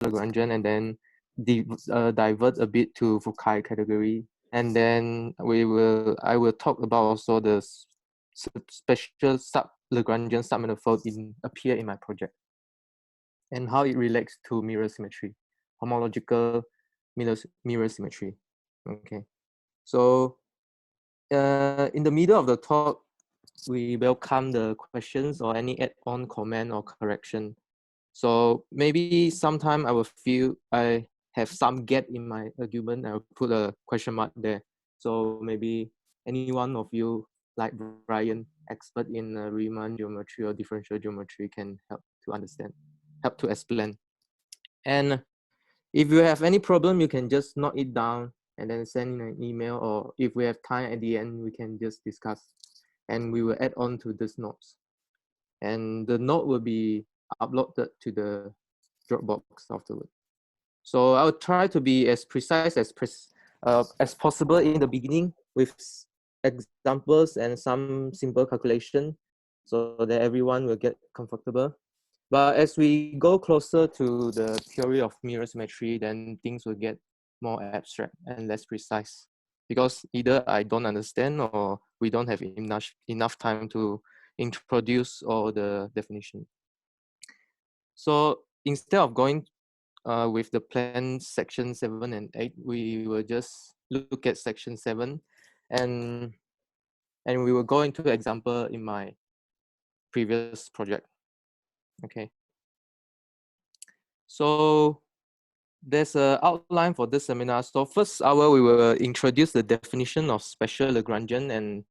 Lagrangian, and then divert a bit to Fukaya category, and then I will talk about also the special Lagrangian sub manifold appear in my project, and how it relates to mirror symmetry, homological mirror symmetry. Okay, so in the middle of the talk, we welcome the questions or any add-on comment or correction. So maybe sometime I will feel I have some gap in my argument. I'll put a question mark there. So maybe any one of you, like Brian, expert in Riemann geometry or differential geometry, can help to understand, help to explain. And if you have any problem, you can just note it down and then send in an email, or if we have time at the end, we can just discuss and we will add on to these notes. And the note will be uploaded to the Dropbox afterward. So I'll try to be as precise as possible in the beginning with examples and some simple calculation so that everyone will get comfortable. But as we go closer to the theory of mirror symmetry, then things will get more abstract and less precise, because either I don't understand or we don't have enough time to introduce all the definition. So instead of going with the plan section 7 and 8, we will just look at section 7, and we will go into the example in my previous project. Okay. So there's an outline for this seminar. So first hour, we will introduce the definition of special Lagrangian and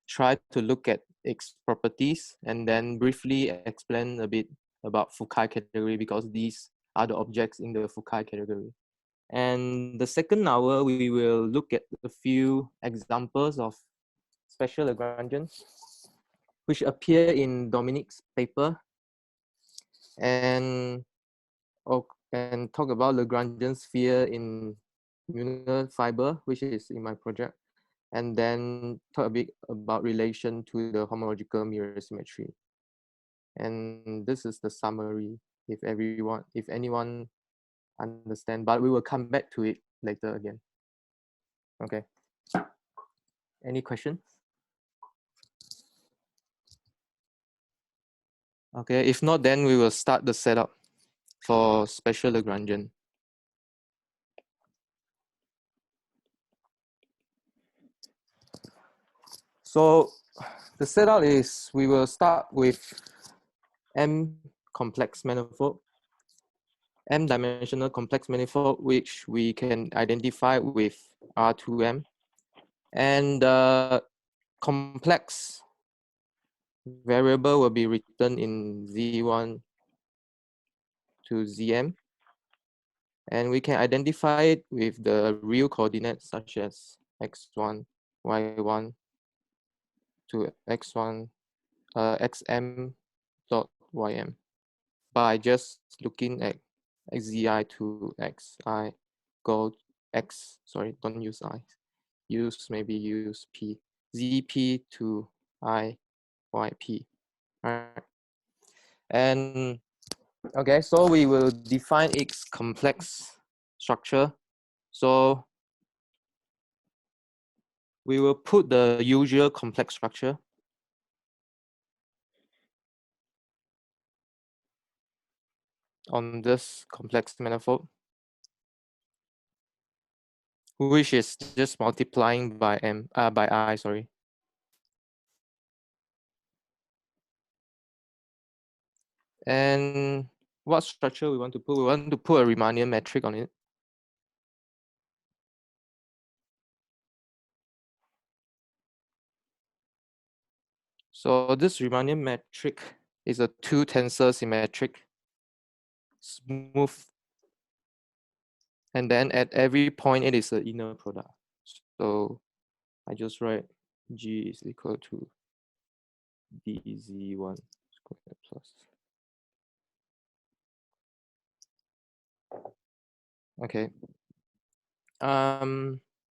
try to look at its properties, and then briefly explain a bit about Fukaya category, because these are the objects in the Fukaya category. And the second hour, we will look at a few examples of special Lagrangians, which appear in Dominique's paper, and talk about Lagrangian sphere in communal fiber, which is in my project, and then talk a bit about relation to the homological mirror symmetry. And this is the summary, if anyone understand, but we will come back to it later again. Okay. Any questions? Okay, if not, then we will start the setup for special Lagrangian. So the setup is, we will start with M complex manifold, M-dimensional complex manifold, which we can identify with R2M. And the complex variable will be written in Z1 to Zm. And we can identify it with the real coordinates such as x1, y1 to x1, xm dot ym by just looking at xzi to xi, go x, sorry, don't use I, maybe use p, zp to I, yp, right? And okay, so we will define its complex structure. So we will put the usual complex structure on this complex manifold, which is just multiplying by by I, sorry. And what structure we want to put? We want to put a Riemannian metric on it. So this Riemannian metric is a two-tensor symmetric, smooth, and then at every point it is an inner product. So I just write G is equal to dz1 squared plus. Okay.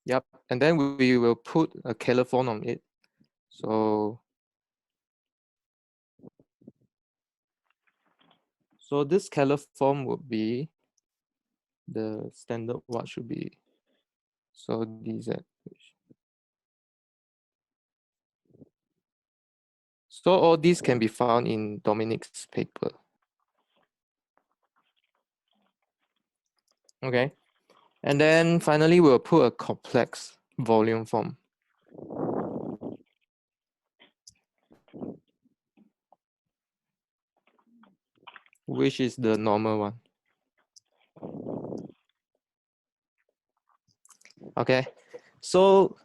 Yep. And then we will put a calophon on it. So this calophon would be the standard what should be so dz. So all these can be found in Dominic's paper. Okay, and then finally we'll put a complex volume form. Which is the normal one. Okay, so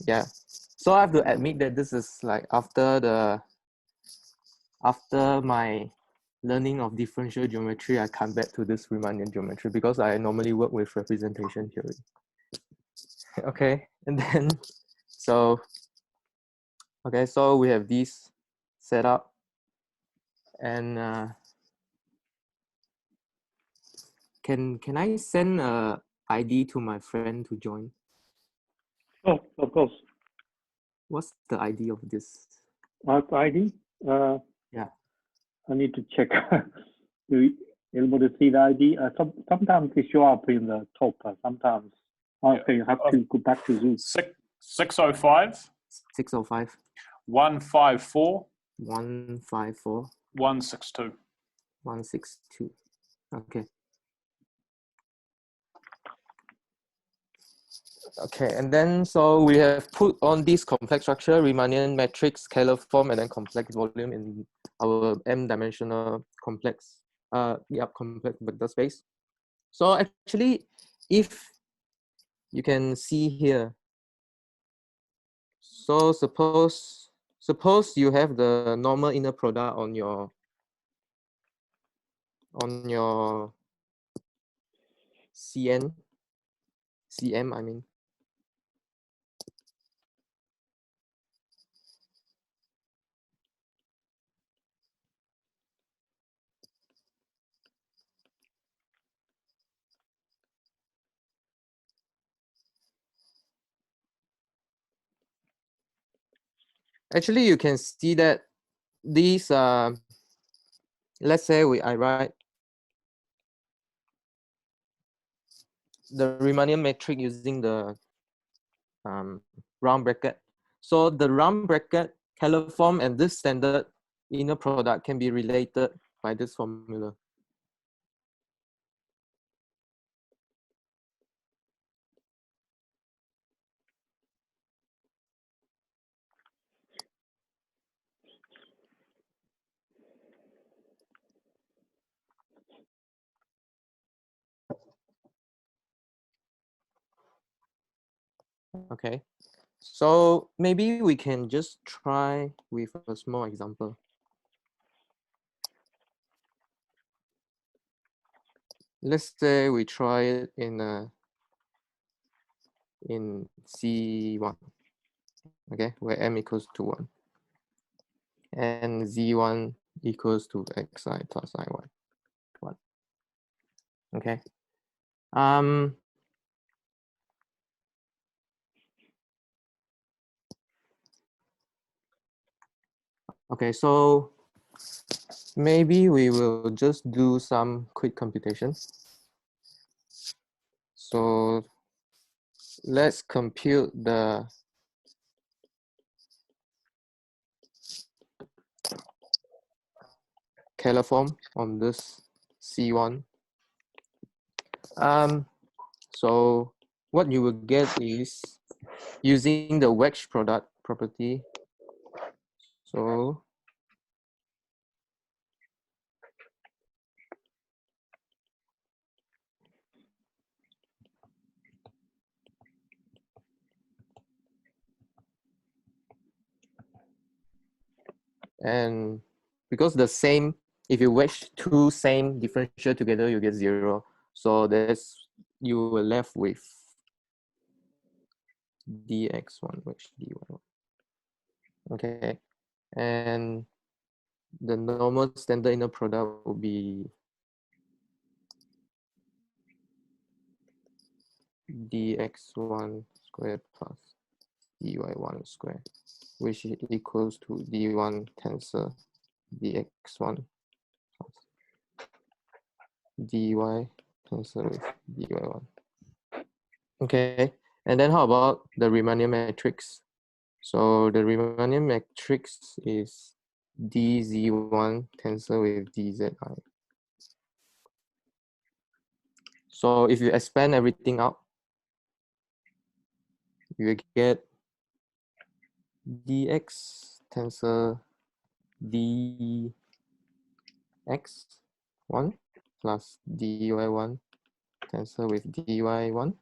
yeah, so I have to admit that this is like after my learning of differential geometry, I come back to this Riemannian geometry because I normally work with representation theory. Okay, and then so okay, so we have this set up, and can I send a ID to my friend to join? Oh, of course. What's the ID of this? ID? Yeah. I need to check. Do you able to see the ID? Sometimes it show up in the top. Sometimes. Okay, you have to go back to Zoom. 605 605 154 154 162. 162. Okay. Okay, and then so we have put on this complex structure, Riemannian matrix, scalar form, and then complex volume in our m-dimensional complex, complex vector space. So actually, if you can see here, so suppose you have the normal inner product on your CM, I mean. Actually, you can see that these, let's say I write the Riemannian matrix using the round bracket. So the round bracket, scalar form, and this standard inner product can be related by this formula. Okay, so maybe we can just try with a small example. Let's say we try it in C1, okay, where m equals to 1, and Z1 equals to xi plus iy 1. Okay. Okay, so maybe we will just do some quick computation. So let's compute the scalar form on this C1. So what you will get is using the wedge product property. So and because the same, if you wedge two same differential together, you get 0. So that's, you were left with dx1 wedge dy1. Okay, and the normal standard inner product will be dx1 squared plus dy1 squared, which equals to d1 tensor dx1 plus dy tensor with dy1. Okay, and then how about the Riemannian matrix? So the Riemannian matrix is dz1 tensor with dzi. So if you expand everything out, you get dx tensor dx1 plus dy1 tensor with dy1,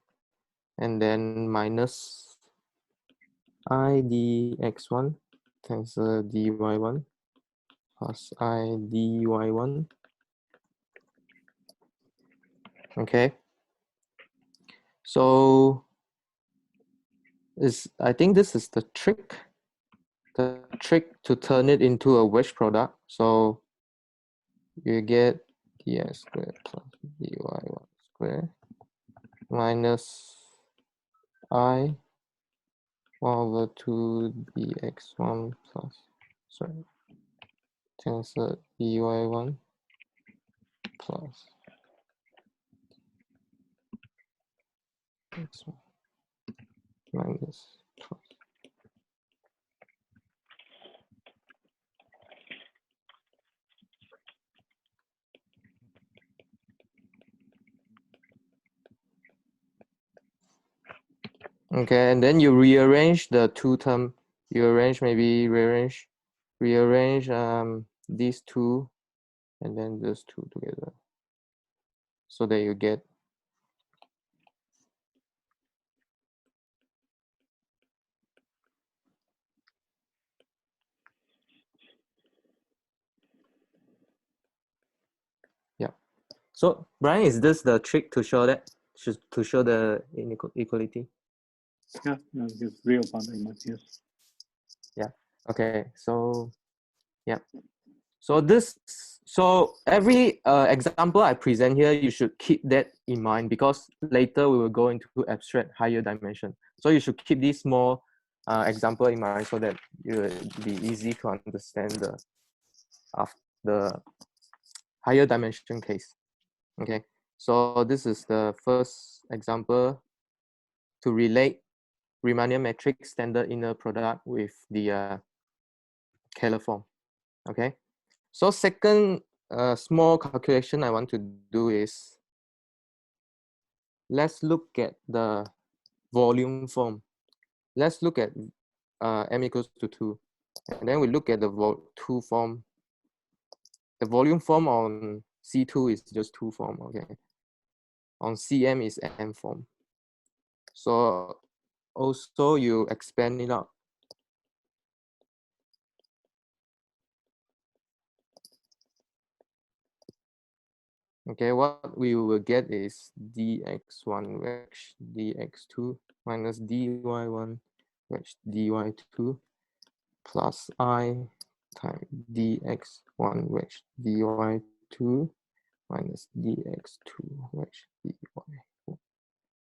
and then minus I dx1 tensor dy1 plus I dy1. Okay. So I think this is the trick to turn it into a wedge product. So you get dx squared plus dy1 squared minus I 1/2 dx1 plus, sorry, tensor dy1 plus x1 minus plus. Okay, and then you rearrange the two term. You rearrange these two and then these two together, so that you get So Brian, is this the trick to show that to show the inequality? Yeah, no, it's real part image, yes. Yeah. Okay. So yeah. So every example I present here, you should keep that in mind, because later we will go into abstract higher dimension. So you should keep this small example in mind, so that it will be easy to understand the higher dimension case. Okay. So this is the first example to relate Riemannian matrix standard inner product with the scalar form. Okay. So second small calculation I want to do is, let's look at the volume form. Let's look at m equals to 2. And then we look at the 2 form. The volume form on C2 is just 2 form, okay? On CM is M form. So also you expand it out. Okay, what we will get is dx1 wedge dx2 minus dy1 wedge dy2 plus I times dx1 wedge dy2 minus dx2 wedge dy.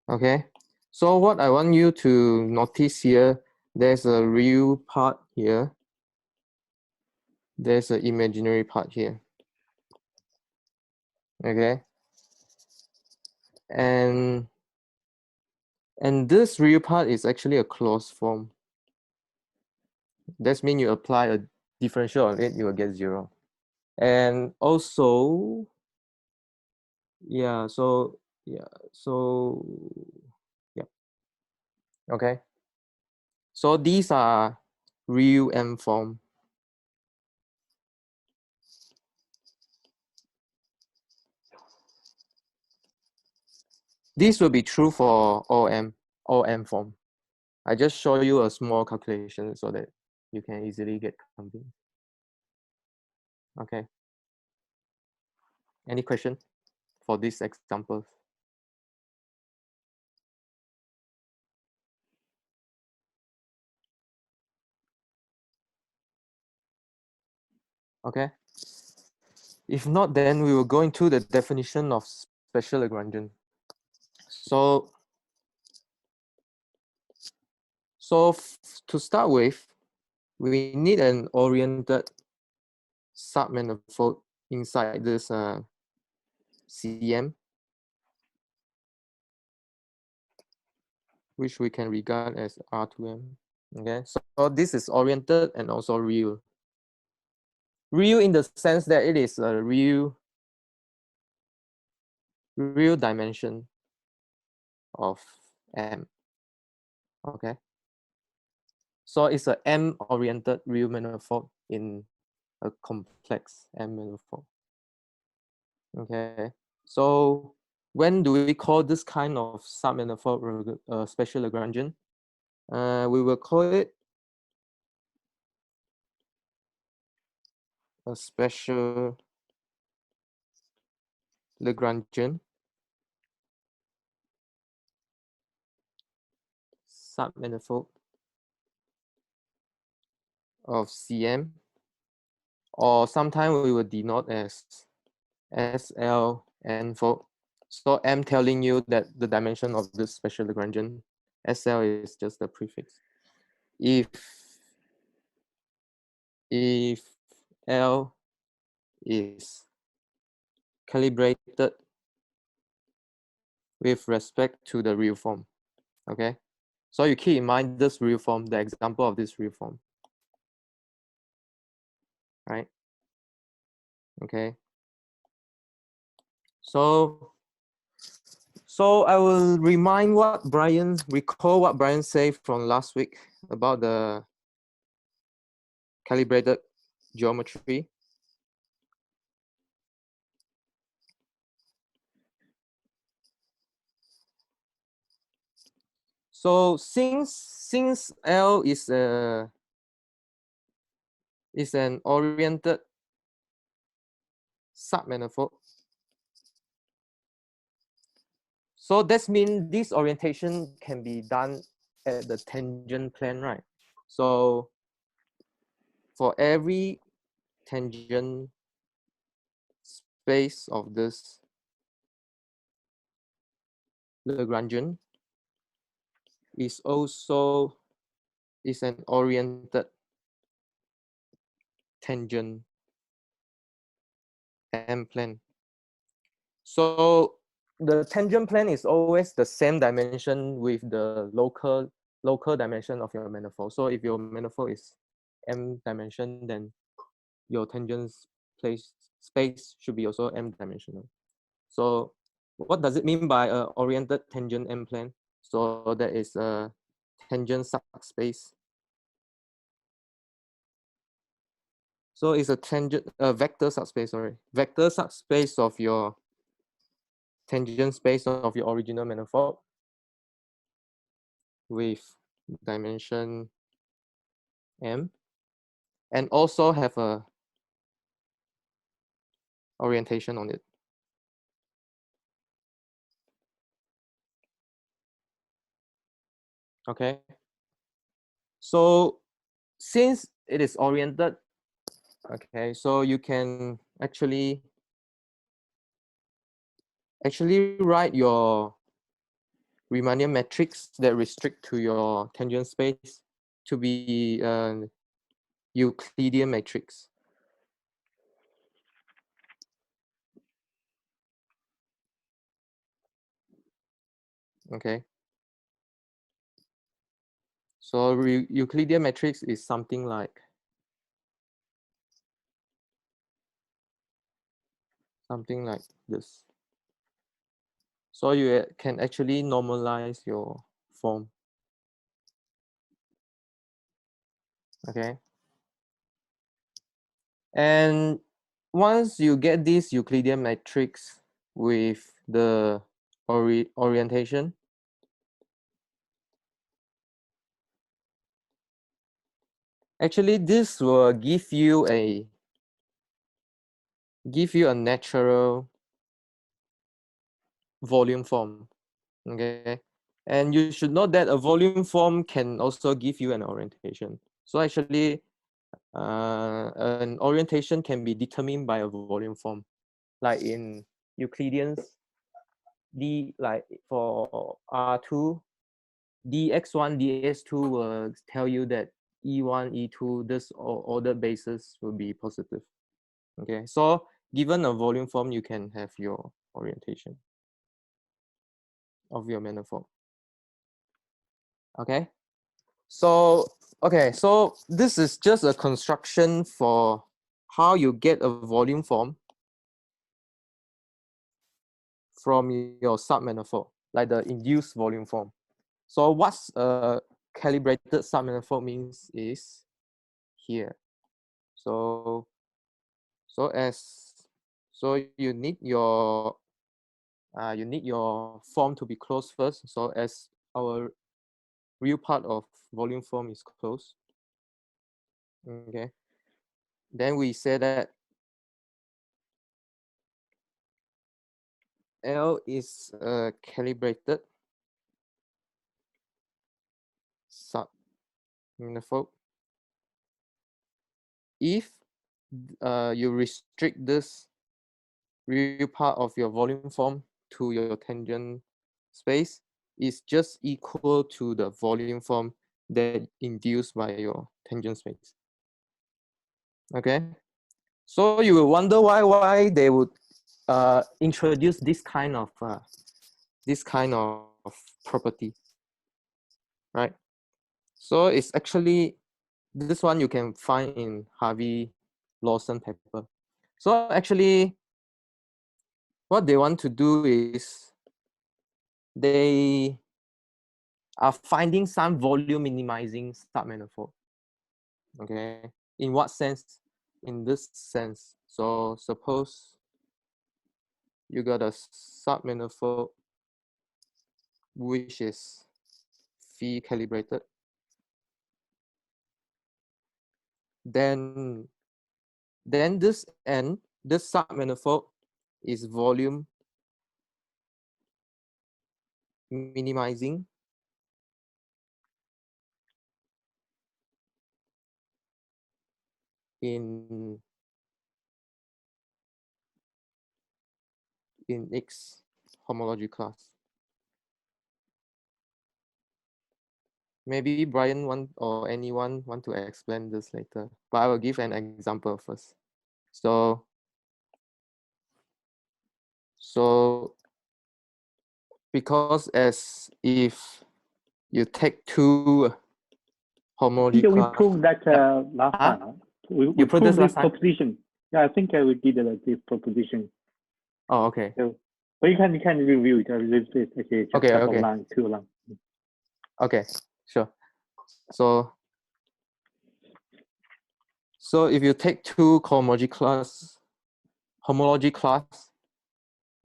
Okay, so what I want you to notice here, there's a real part here. There's an imaginary part here. Okay, and this real part is actually a closed form. That means you apply a differential on it, you will get 0. And also, yeah, okay. So these are real M form. This will be true for all M form. I just show you a small calculation so that you can easily get convinced. Okay. Any question for this example? Okay. If not, then we will go into the definition of special Lagrangian. So to start with, we need an oriented submanifold inside this CM. which we can regard as R2M. Okay, so this is oriented and also real. Real in the sense that it is a real dimension of M. Okay, so it's a M-oriented real manifold in a complex M manifold. Okay, so when do we call this kind of submanifold special Lagrangian? We will call it a special Lagrangian submanifold of Cm, or sometimes we will denote as SL n-fold. So M telling you that the dimension of this special Lagrangian, SL is just the prefix. If L is calibrated with respect to the real form, okay? So you keep in mind this real form, the example of this real form, right? Okay. So I will recall what Brian said from last week about the calibrated geometry. So since L is an oriented submanifold, so that means this orientation can be done at the tangent plane, right? So for every tangent space of this Lagrangian is an oriented tangent M plane. So the tangent plane is always the same dimension with the local dimension of your manifold. So if your manifold is M dimension, then your tangent space should be also M dimensional. So what does it mean by a oriented tangent M plane? So that is a tangent subspace. So it's a vector subspace, vector subspace of your tangent space of your original manifold with dimension M, and also have a orientation on it. Okay. So since it is oriented, okay, so you can actually write your Riemannian matrix that restrict to your tangent space to be Euclidean matrix. Okay. So Euclidean matrix is something like this. So you can actually normalize your form. Okay. And once you get this Euclidean matrix with the orientation, actually this will give you a natural volume form. Okay. And you should know that a volume form can also give you an orientation. So actually, an orientation can be determined by a volume form. Like in Euclideans, like for R2, dx1, dx2 will tell you that E1, E2, this ordered basis will be positive. Okay, so given a volume form, you can have your orientation of your manifold. Okay. So this is just a construction for how you get a volume form from your submanifold, like the induced volume form. So what's a calibrated submanifold means is here. So you need your form to be closed first. So as our real part of volume form is closed, okay, then we say that L is a calibrated submanifold if you restrict this real part of your volume form to your tangent space is just equal to the volume form that induced by your tangent space. Okay, so you will wonder why they would introduce this kind of property, right? So it's actually this one you can find in Harvey Lawson paper. So actually, what they want to do is they are finding some volume minimizing submanifold. Okay, in what sense? In this sense. So suppose you got a submanifold which is phi calibrated, then this submanifold is volume minimizing in X homology class. Maybe Brian or anyone want to explain this later, but I will give an example first. So because as if you take two homology We class. proved that last time. Huh? We proved this last time? proposition. Yeah, I think we did this proposition. Oh, okay. So, but you can review it. It's just Okay, couple okay. line, 2 line. Okay, sure. So if you take two homology class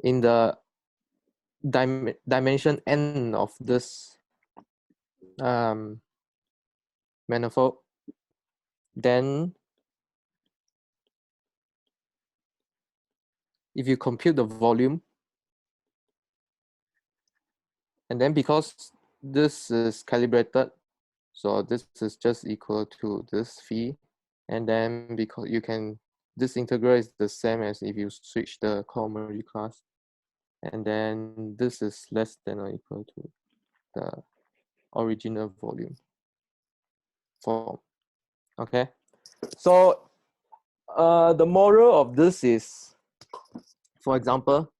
in the dimension n of this manifold, then if you compute the volume, and then because this is calibrated, so this is just equal to this phi, and then because this integral is the same as if you switch the cohomology class, and then this is less than or equal to the original volume form. Okay, so the moral of this is, for example,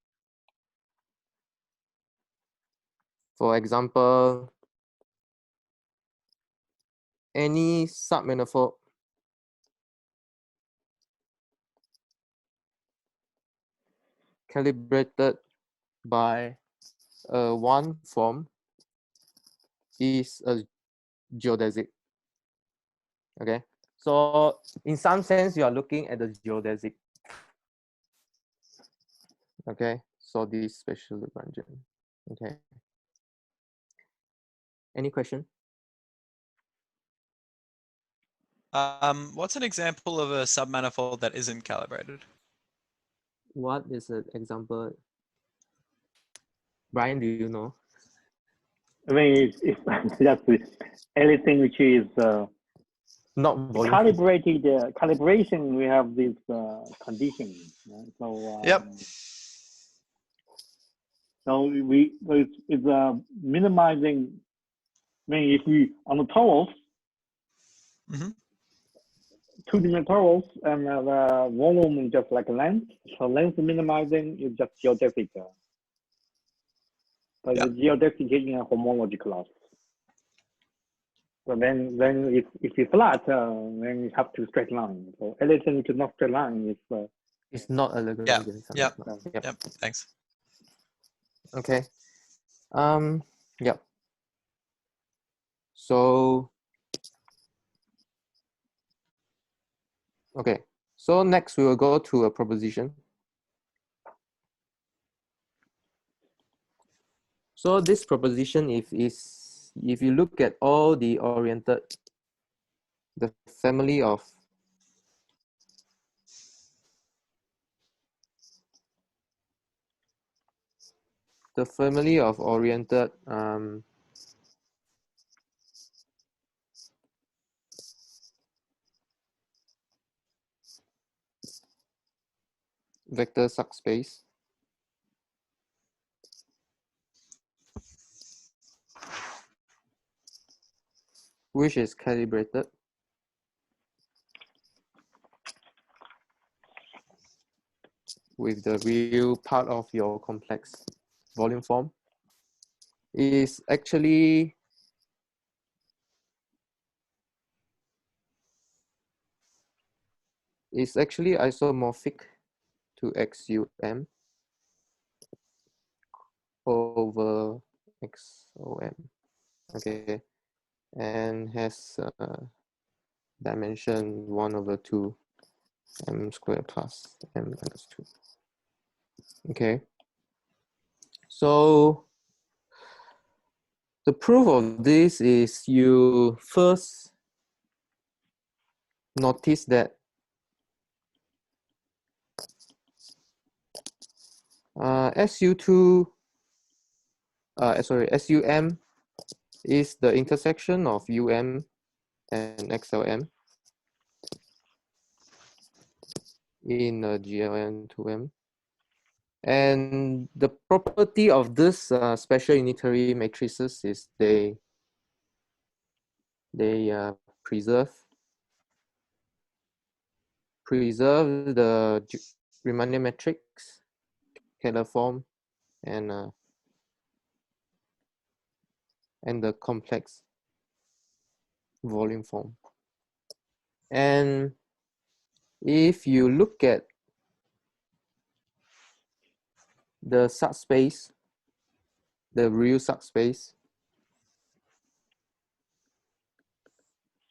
any submanifold calibrated by one form is a geodesic. Okay, so in some sense you are looking at the geodesic. Okay, so this special Lagrangian. Okay, any question? What's an example of a submanifold that isn't calibrated? What is an example? Brian, do you know? I mean, it's just anything which is not volume calibrated. Calibration, we have this condition. Right? So Yep. So it's minimizing. I mean, if we on the torus, two-dimensional torus, and the volume is just like length. So length minimizing is just geodesic. But the geodesic is in a homology class. So then if it's flat, then you have to straight line. So anything to not straight line is It's not a Lagrangian sum. Yeah. Yep. Yep. Thanks. Okay. Yep. So okay. So next we will go to a proposition. So this proposition, if you look at all the oriented, the family of oriented vector subspace, which is calibrated with the real part of your complex volume form, is actually isomorphic to XUM over XOM. Okay, and has dimension 1/2 m squared plus m minus 2. Okay, so the proof of this is you first notice that SU2 SUM is the intersection of UM and XLM in GLN2M. And the property of this special unitary matrices is they preserve the Riemannian matrix, scalar form, and the complex volume form. And if you look at the subspace, the real subspace,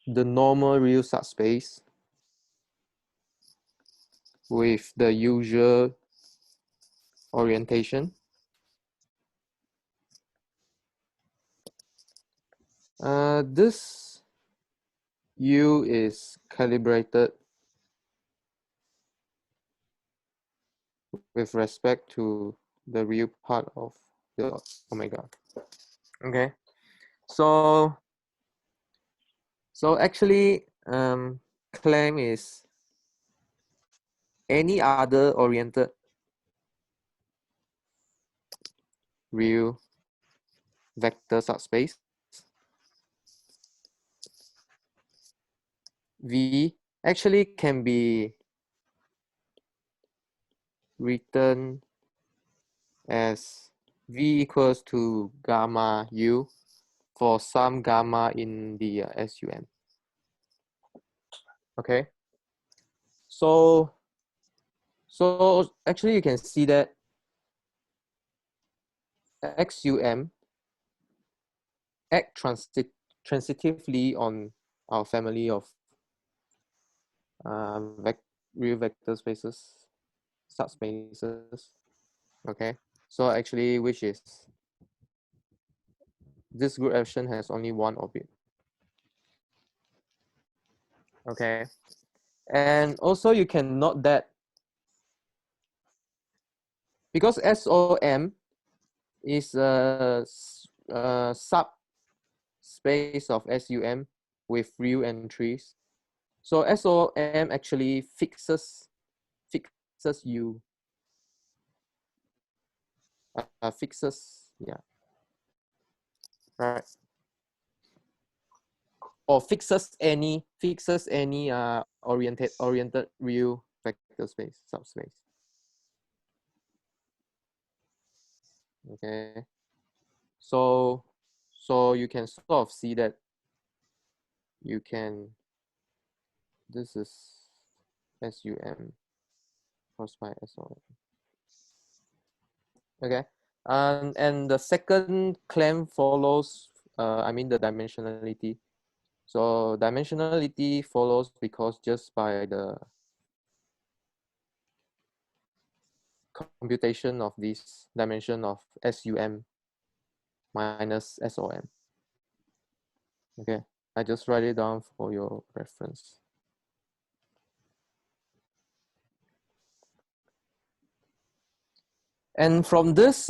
the normal real subspace with the usual orientation, this U is calibrated with respect to the real part of the omega. Okay, so actually claim is any other oriented real vector subspace V actually can be written as V equals to gamma U for some gamma in the SUM. Okay, so actually you can see that XUM act transitively on our family of real vector spaces, subspaces. Okay, so actually, which is this group action has only one orbit. Okay, and also you can note that because SOM is a subspace of SUM with real entries, so SOM actually fixes U. Right, or fixes any oriented real vector space subspace. Okay, so you can sort of see that you can, this is SUM crossed by SOM. Okay, and the second claim follows, I mean the dimensionality. So dimensionality follows because just by the computation of this dimension of SUM minus SOM. Okay, I just write it down for your reference. And from this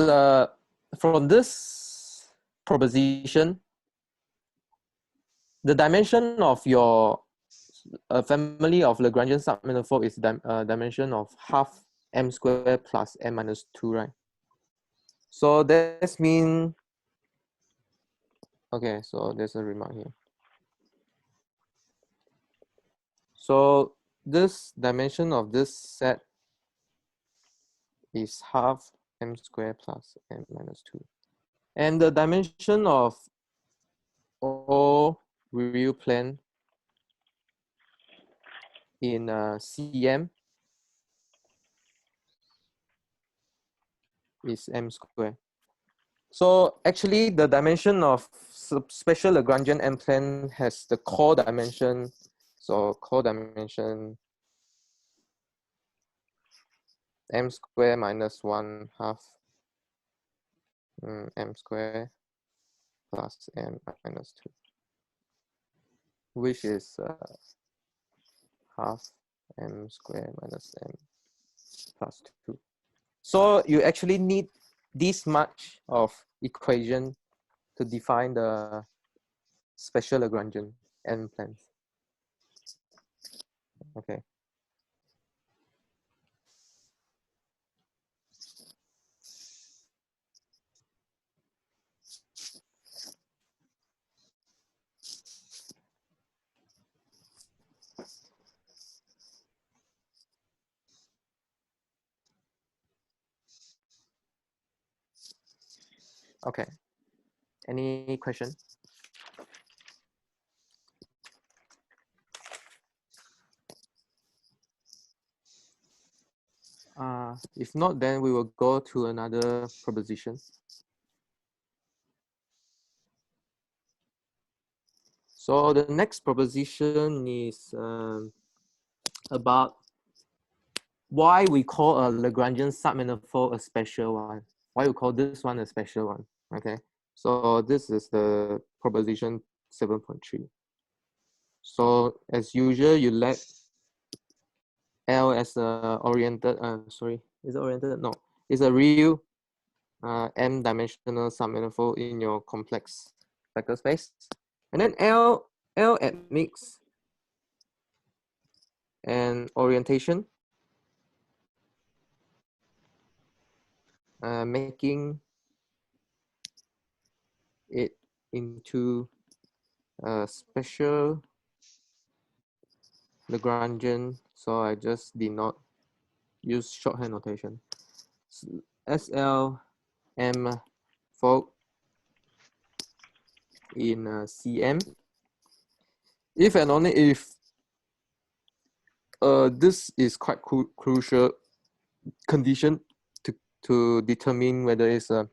proposition, the dimension of your family of Lagrangian submanifold is dimension of half m squared plus m minus 2, right? So this means, okay, so there's a remark here. So this dimension of this set is half m squared plus m minus 2. And the dimension of all real plane in CM is m squared. So actually the dimension of special Lagrangian M-plane has the core dimension. So core dimension m squared minus 1 half m squared plus m minus 2, which is half m squared minus m plus 2. So you actually need this much of equation to define the special Lagrangian M-planes. Okay. Okay. Any question? If not, then we will go to another proposition. So the next proposition is about why we call a Lagrangian submanifold a special one. Why we call this one a special one? Okay. So this is the proposition 7.3. So as usual, you let L as a oriented, sorry, is it oriented? No, it's a real m-dimensional submanifold in your complex vector space. And then L admits an orientation, making it into a special Lagrangian. So I just did not use shorthand notation. SL M fold in CM if and only if this is quite crucial condition to determine whether it's a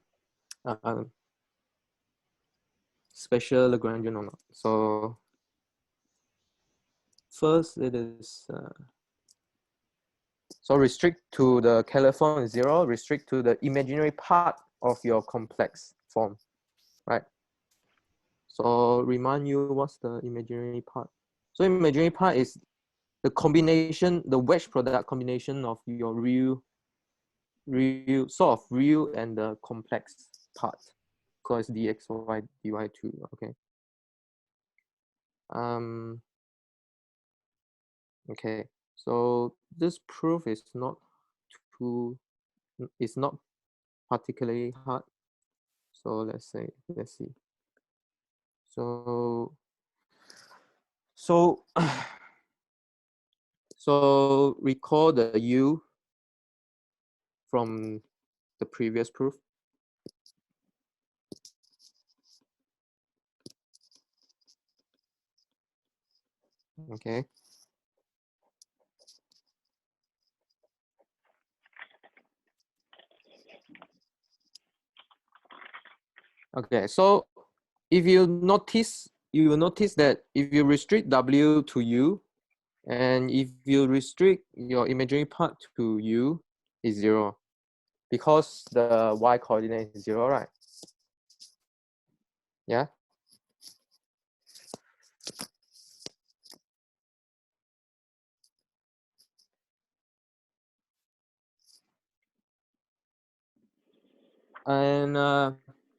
special Lagrangian or not. So first it is so restrict to the Kähler form is 0, restrict to the imaginary part of your complex form, right? So remind you what's the imaginary part. So imaginary part is the combination, the wedge product combination of your real sort of real and the complex part. So it's dxy dy2, okay. Okay, so this proof is not particularly hard. So let's see. So recall the U from the previous proof. Okay. Okay, so if you notice, you will notice that if you restrict W to U, and if you restrict your imaginary part to U, is 0, because the Y coordinate is 0, right? Yeah. And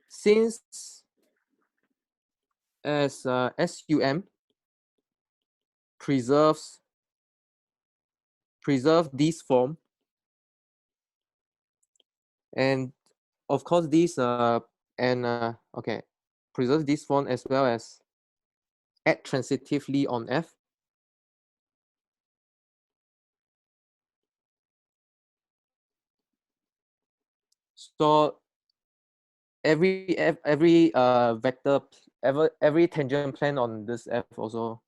since as SUM preserve this form, and of course this okay, preserve this form as well as act transitively on F. So every vector, every tangent plane on this F also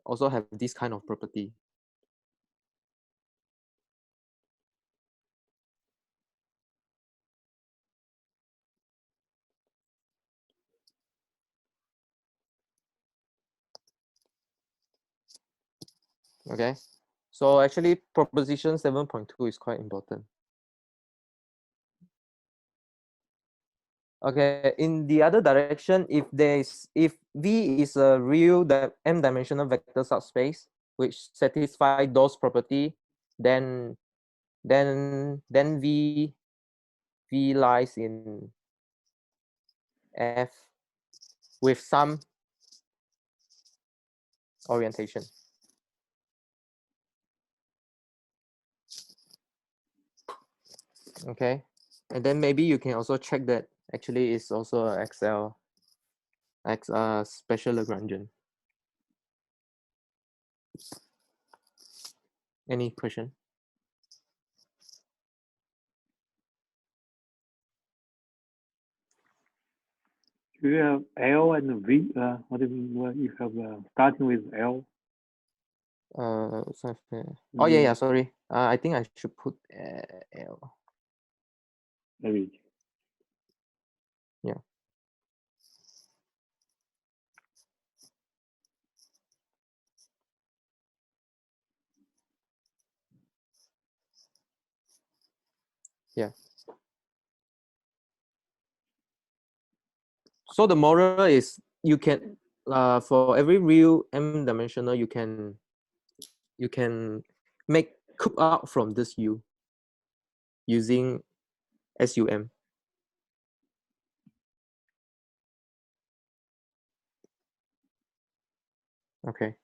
also have this kind of property. Okay, so actually proposition 7.2 is quite important. Okay, in the other direction, if V is a real m-dimensional vector subspace which satisfy those property, then V lies in F with some orientation. Okay, and then maybe you can also check that actually it's also a special Lagrangian. Any question? Do you have L and V? What do you mean? Well, you have starting with L? Oh yeah, sorry. I think I should put L. Maybe. Yeah. Yeah. So the moral is you can for every real m-dimensional you can make coup out from this U using SUM. Okay.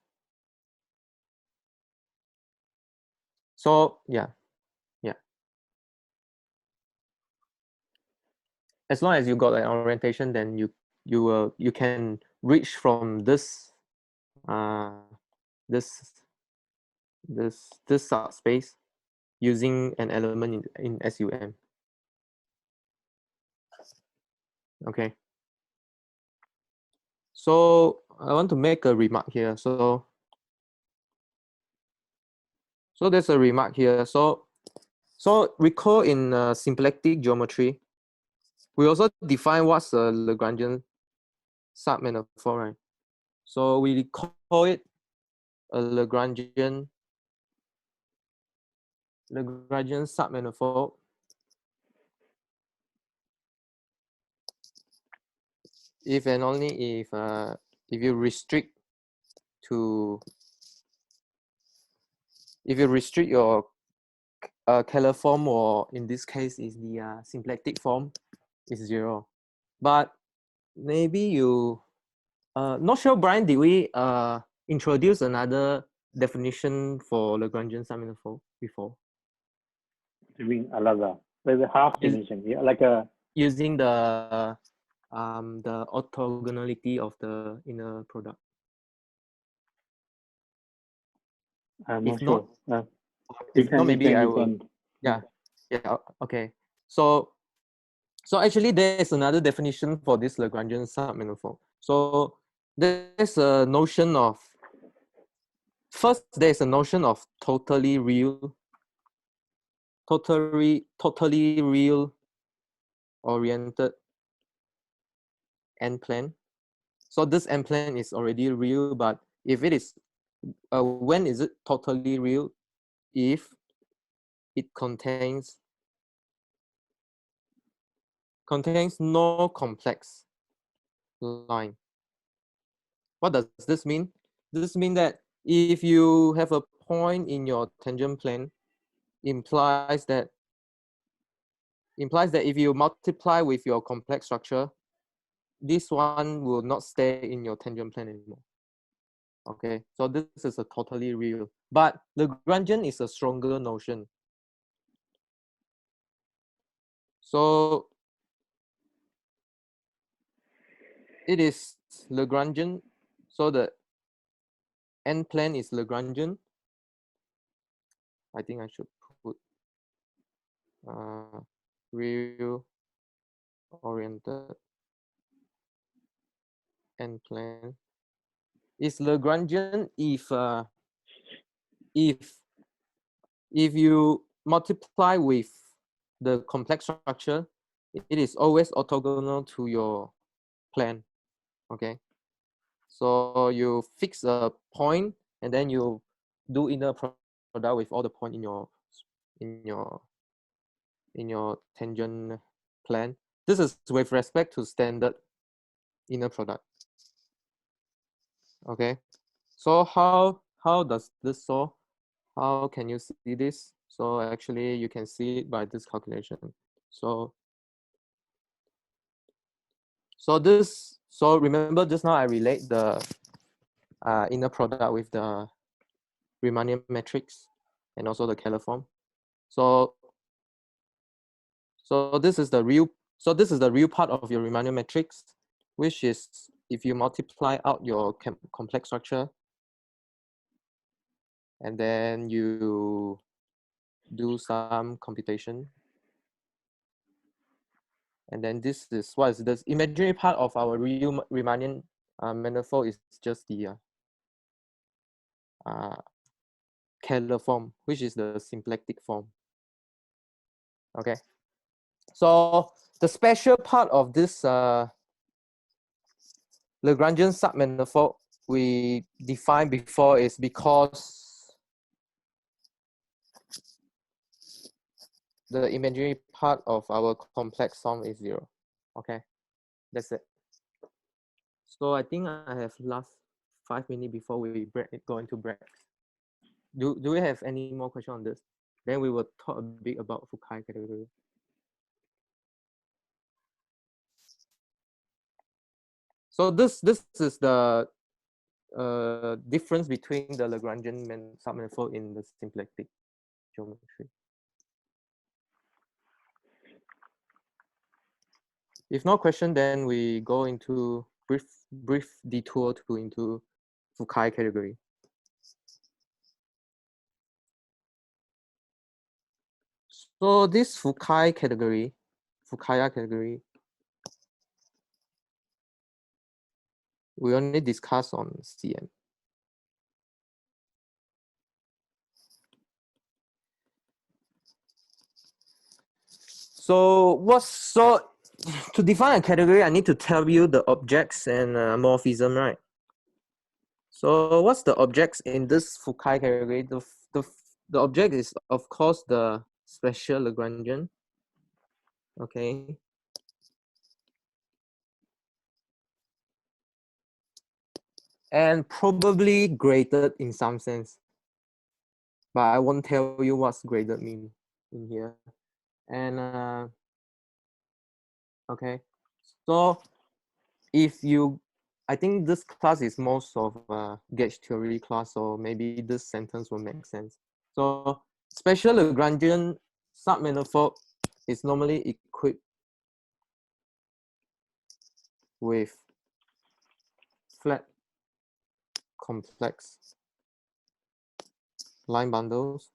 So yeah. As long as you got an orientation, then you can reach from this this subspace using an element in SUM. Okay. So I want to make a remark here. So there's a remark here. So recall in symplectic geometry, we also define what's a Lagrangian sub metaphor, right? So we call it a Lagrangian sub metaphor if and only if you restrict your Keller form, or in this case is the symplectic form, is 0. But maybe you not sure, Brian, did we introduce another definition for Lagrangian sub metaphor before? You mean another? With a half dimension, yeah, like a using the orthogonality of the inner product. I'm If not not, sure. if not, maybe I will. can. Yeah. Okay. So actually there is another definition for this Lagrangian sub metaphor. So there's a notion of first there's a notion of totally real oriented n-plane. So this n-plane is already real, but if it is, when is it totally real? If it contains no complex line. What does this mean? This means that if you have a point in your tangent plane, implies that if you multiply with your complex structure, this one will not stay in your tangent plane anymore. Okay, so this is a totally real, but Lagrangian is a stronger notion. So it is Lagrangian, so the n-plane is Lagrangian. I think I should put real oriented n-plane is Lagrangian if you multiply with the complex structure, it is always orthogonal to your plane. Okay, so you fix a point and then you do inner product with all the point in your tangent plane. This is with respect to standard inner product. Okay, so how does this solve? How can you see this? So actually you can see it by this calculation. So remember just now I relate the inner product with the Riemannian matrix and also the Keller form. So this is the real part of your Riemannian matrix, which is if you multiply out your complex structure and then you do some computation, and then this is what is this imaginary part of our real Riemannian manifold is just the Keller form, which is the symplectic form. Okay, so the special part of this Lagrangian sub manifold we defined before is because the imaginary part of our complex sum is 0. Okay, that's it. So I think I have last 5 minutes before we go into break. Do we have any more questions on this? Then we will talk a bit about Fukaya category. So this is the difference between the Lagrangian submanifold in the symplectic geometry. If no question, then we go into brief detour into Fukaya category. So this Fukaya category, we only discuss on CM. So to define a category, I need to tell you the objects and morphism, right? So what's the objects in this Fukaya category? The object is of course the special Lagrangian. Okay. And probably graded in some sense, but I won't tell you what's graded mean in here. And okay, so I think this class is most of gauge theory class, so maybe this sentence will make sense. So special Lagrangian submanifold is normally equipped with flat complex line bundles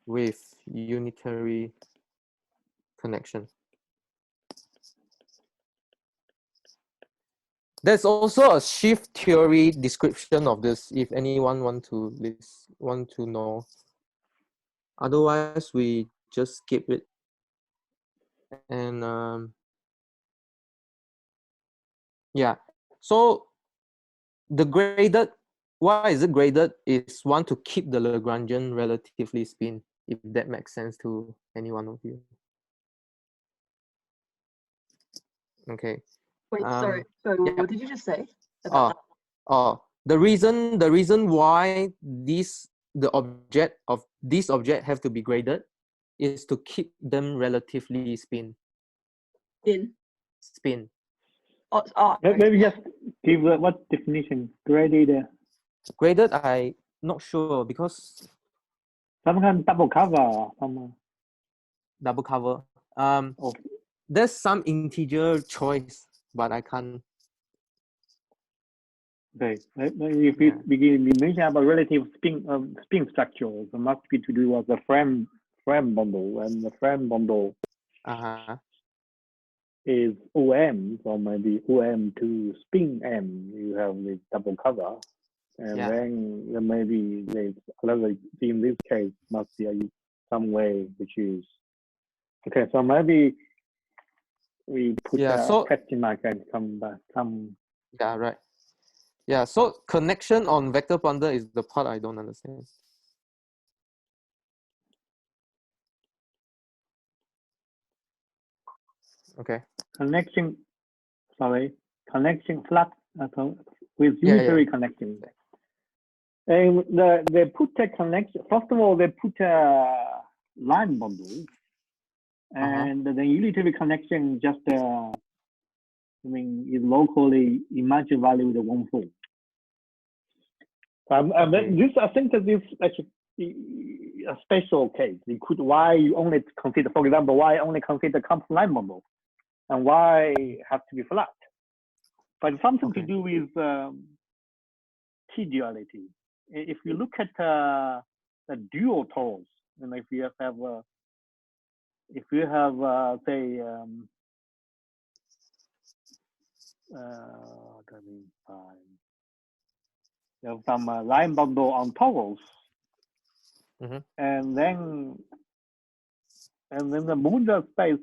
with unitary connection. There's also a shift theory description of this if anyone want to know. Otherwise, we just skip it. And yeah, so the graded, why is it graded? Is one to keep the Lagrangian relatively spin, if that makes sense to any one of you. Okay. Wait, sorry. So yeah. what did you just say about that? The reason why the object have to be graded is to keep them relatively spin. Spin. Maybe just give what definition graded. Graded, I not sure because Sometimes double cover. double cover. Oh. There's some integer choice, but I can't. Okay. If we begin, we mention about relative spin structures, it must be to do with the frame bundle, and the frame bundle is OM, so maybe OM to spin M. You have the double cover, and then maybe there's another. In this case, must be some way which is okay. So maybe we put a question mark and come back. Yeah, right. Yeah, so connection on vector bundle is the part I don't understand. Okay. Connection flat with unitary connection. And they put a connection. First of all, they put a line bundle, and the unitary connection just is locally imaginary value with one form. I think that this actually a special case. You could why you only consider, for example, why only consider complex line bundle, and why have to be flat. But something to do with T-duality. If you look at the dual torus, and if you have say you have some line bundle on torus, and then the modular space,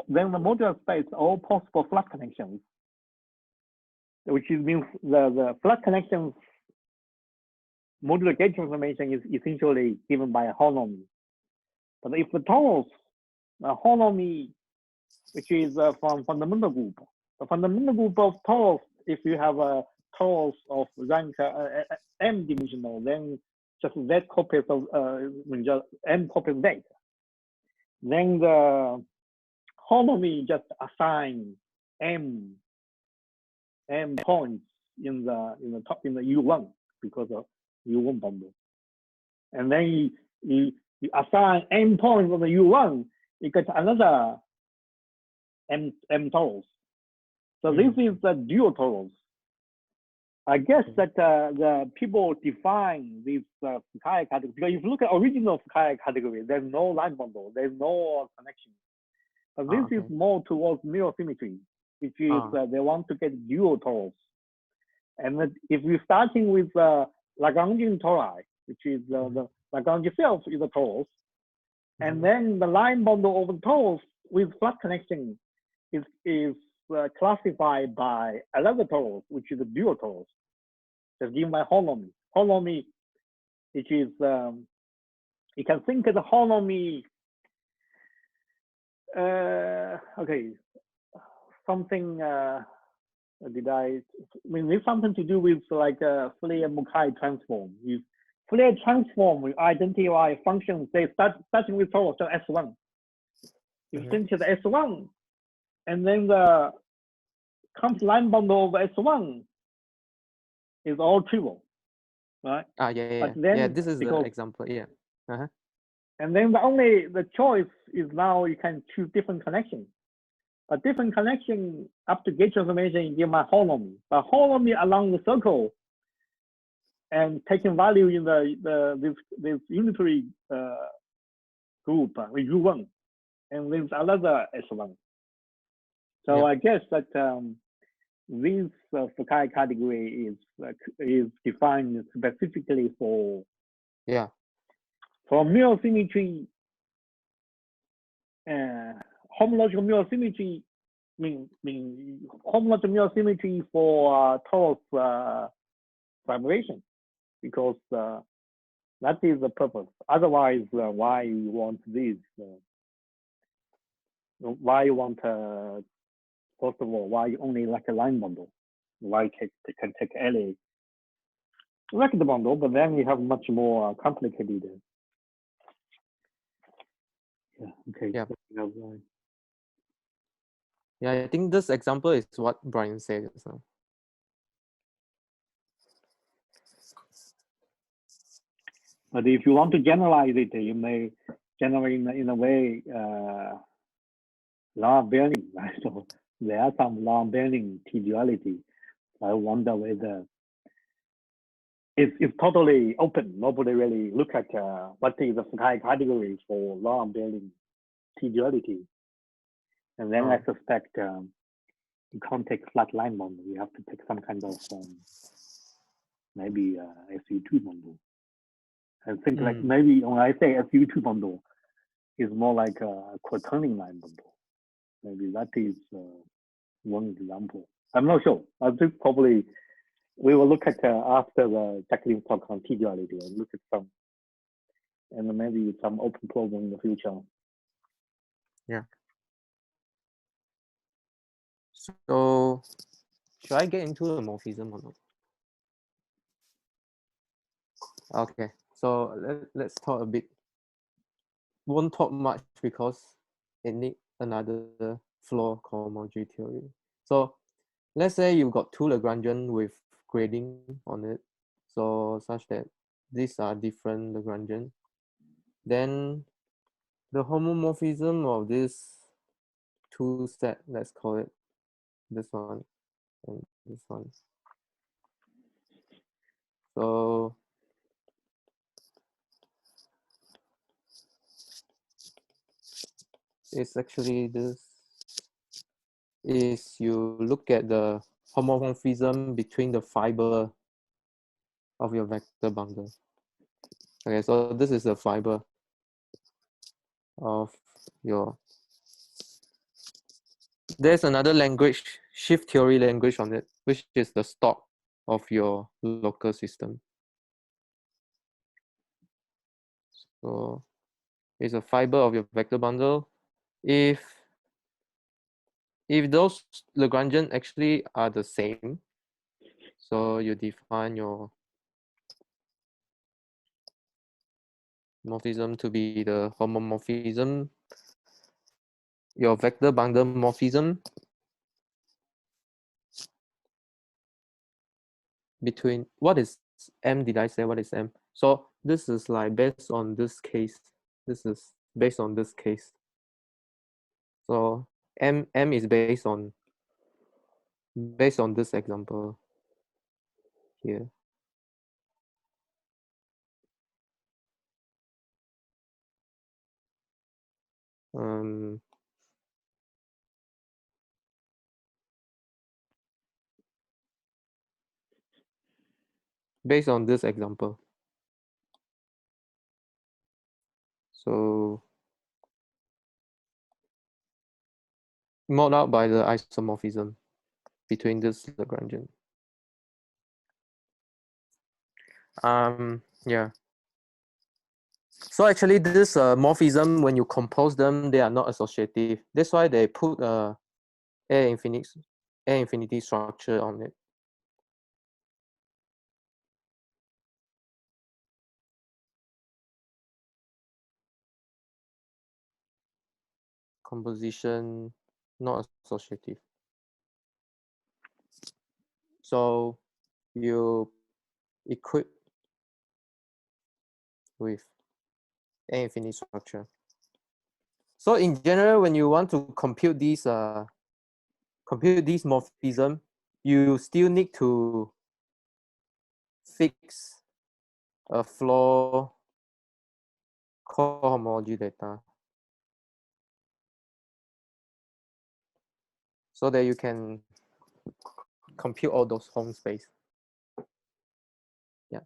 then the modular space all possible flat connections, which means the flat connections modular gauge transformation is essentially given by a holonomy. But if the torus holonomy, which is from fundamental group, the fundamental group of torus, if you have a torus of rank m dimensional, then just z copies of m copies z. Then the holonomy just assign m points in the U1 because of U1 bundle, and then you assign m points on the U1, you get another m torus. So this is the dual torus. I guess that the people define this Fukaya category, because if you look at original Fukaya category, there's no line bundle, there's no connection. But this is more towards mirror symmetry, which is they want to get dual torus. And if you're starting with Lagrangian tori, which is the Lagrangian self is a torus, and then the line bundle of the torus with flat connection is classified by another torus, which is a dual torus. That's given by holonomy. Holonomy, which is you can think of the holonomy. Okay, something. There's something to do with like Fourier-Mukai transform. If Fourier transform, we identify functions. They starting with torus to S1. You think to the S1, and then the complex line bundle of S1 is all trivial, right? This is the example. And then the choice is now you can choose different connections. A different connection up to gauge transformation you give my holonomy. But holonomy along the circle and taking value in this unitary group with U1, and there's another S1. So I guess that this Fukaya category is defined specifically for mirror symmetry. Homological mirror symmetry mean homological mirror symmetry for torus vibration, because that is the purpose. Otherwise, why you want this? Why you want first of all, why you only like a line bundle? Why can take any vector bundle, but then you have much more complicated. Yeah, I think this example is what Brian said just now. But if you want to generalize it, you may generate in a way long bearing, right? So there are some long bearing T-duality. I wonder whether it's totally open. Nobody really look at what is the Fukaya category for long bearing T-duality. And then I suspect you can't take flat line bundle. You have to take some kind of maybe SU2 bundle. I think like maybe when I say SU2 bundle, it's more like a quaternion line bundle. Maybe that is one example. I'm not sure. I think probably we will look at after the Jacqueline talk on T-duality and look at some, and maybe some open problem in the future. Yeah. So should I get into the morphism or not? Okay, so let's talk a bit. Won't talk much because it needs another floor called modular theory. So let's say you've got two Lagrangian with grading on it, so such that these are different Lagrangian. Then the homomorphism of this two set, let's call it this one and this one. So it's actually this is you look at the homomorphism between the fiber of your vector bundle. Okay, so this is the fiber of your. There's another language, shift theory language on it, which is the stock of your local system. So it's a fiber of your vector bundle. If those Lagrangian actually are the same, so you define your morphism to be the homomorphism, your vector bundle morphism between, what is M? Did I say what is M? So this is like based on this case. This is based on this case. So M is based on this example here. Based on this example. So mod out by the isomorphism between this Lagrangian. Yeah. So actually this morphism, when you compose them, they are not associative. That's why they put a infinity structure on it. Composition not associative. So you equip with an infinity structure. So in general, when you want to compute these morphism, you still need to fix a floor cohomology data so that you can compute all those home space. Yeah.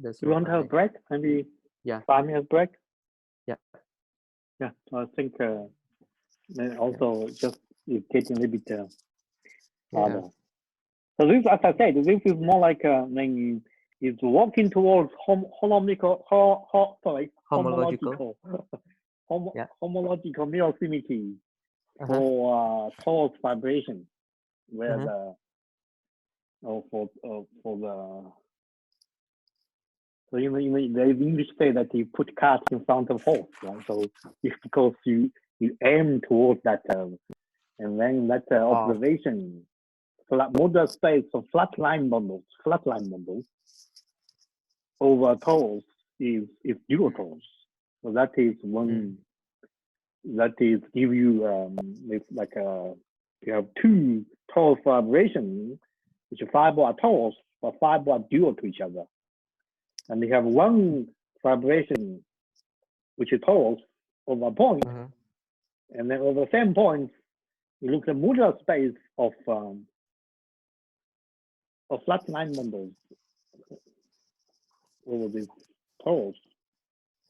That's Do you want to have a break? Maybe Yeah. 5 minutes break? Yeah. Yeah, so I think then also just it's getting a little bit harder. So this, as I said, this is more like then it's working towards homological mirror symmetry for torus vibration, where the for the so in the English say that you put cart in front of horse, right? So it's because you aim towards that and then that observation modular space of flatline bundles over torus is dual torus. So that is one that is give you it's like you have two torus vibrations which fiber are torus but fiber are dual to each other. And you have one vibration which is torus over a point, and then over the same point you look at the modular space of flatline bundles over this torus,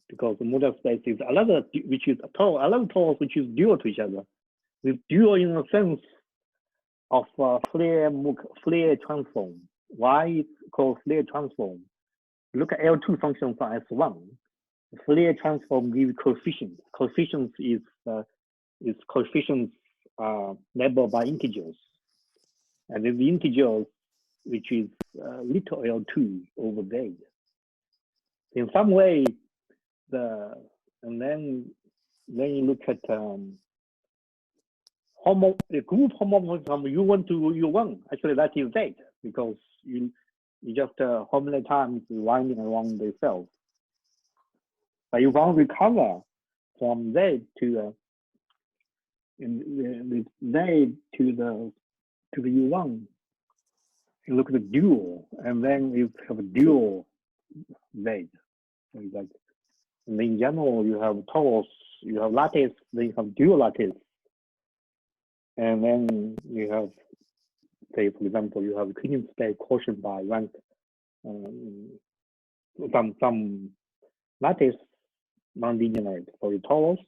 because the modular space is another which is another torus which is dual to each other. With dual in the sense of Fourier transform. Why it's called Fourier transform? Look at L2 function for S1. The Fourier transform gives coefficients. Coefficients is coefficients labeled by integers, and then the integers which is little L2 over Z. In some way, and then you look at the group homomorphism from U1 to U1. Actually, that is Z, because you just how many times winding around the cells. But you want to recover from Z to Z to the U1. You look at the dual, and then you have a dual Z. So like, and in general, you have torus, you have lattice, then you have dual lattice. And then you have, say, for example, you have cleaning space quotient by rank, some lattice non-linear for the torus.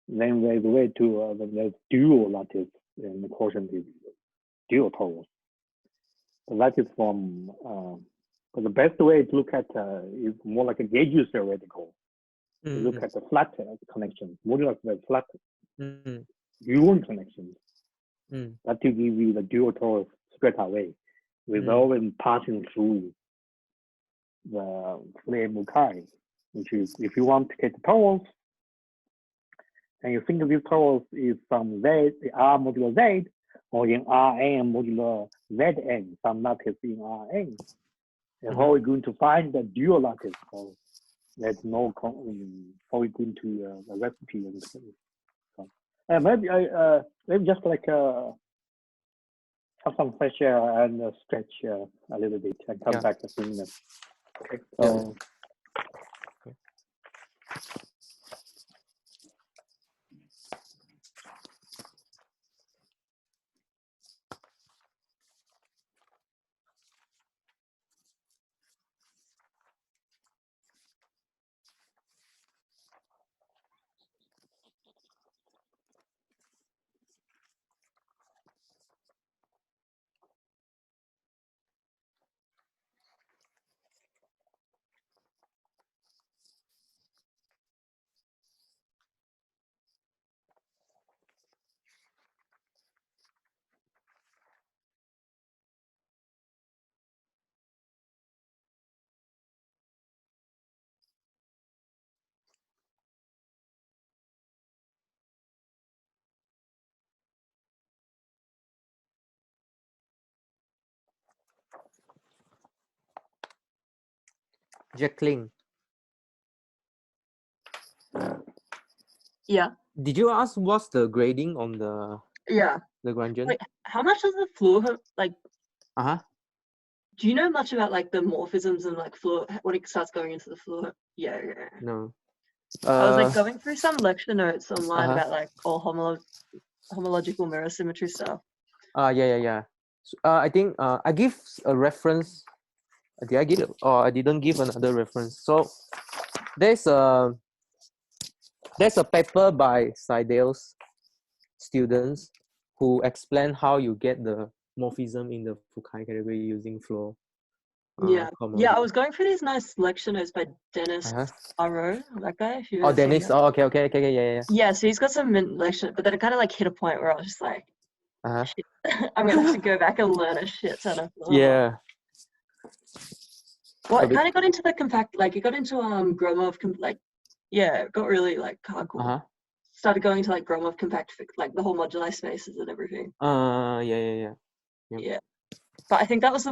Then there's a way to there's dual lattice, and the quotient is dual torus. So that is from, but the best way to look at is more like a gauge theoretical. You look at the flat connections, modular flat. U1 connections that will give you the dual torus straight away without them passing through the Fourier-Mukai, which is if you want to get the torus and you think of this torus is from Z, the R modular Z, or in Rn modular Zn, some lattice in Rn, and how are we going to find the dual lattice? So there's no how are we going to the recipe and maybe maybe just like have some fresh air and stretch a little bit and come back in a few minutes. Okay. So. Jacqueline. Yeah. Did you ask what's the grading on the Lagrangian? Wait, how much does the fluid like? Do you know much about like the morphisms and like fluid when it starts going into the fluid? Yeah. No. I was like going through some lecture notes online about like all homologs. homological mirror symmetry stuff. Yeah. I think I give a reference. Did I give it? Or I didn't give another reference. So there's a paper by Seidel's students who explain how you get the morphism in the Fukaya category using flow. Yeah, cohomology. I was going through these nice lecture notes by Dennis Arrow, that guy. If you've ever seen Dennis. him. Oh, okay, yeah. Yeah, so he's got some mint lecture, but then it kind of like hit a point where I was just like, shit, I'm gonna have to go back and learn a shit ton of flow. Yeah. Well, it kind of got into the compact, like it got into Gromov, it got really like hardcore. Started going to like Gromov compact, like the whole moduli spaces and everything. Yeah. But I think that was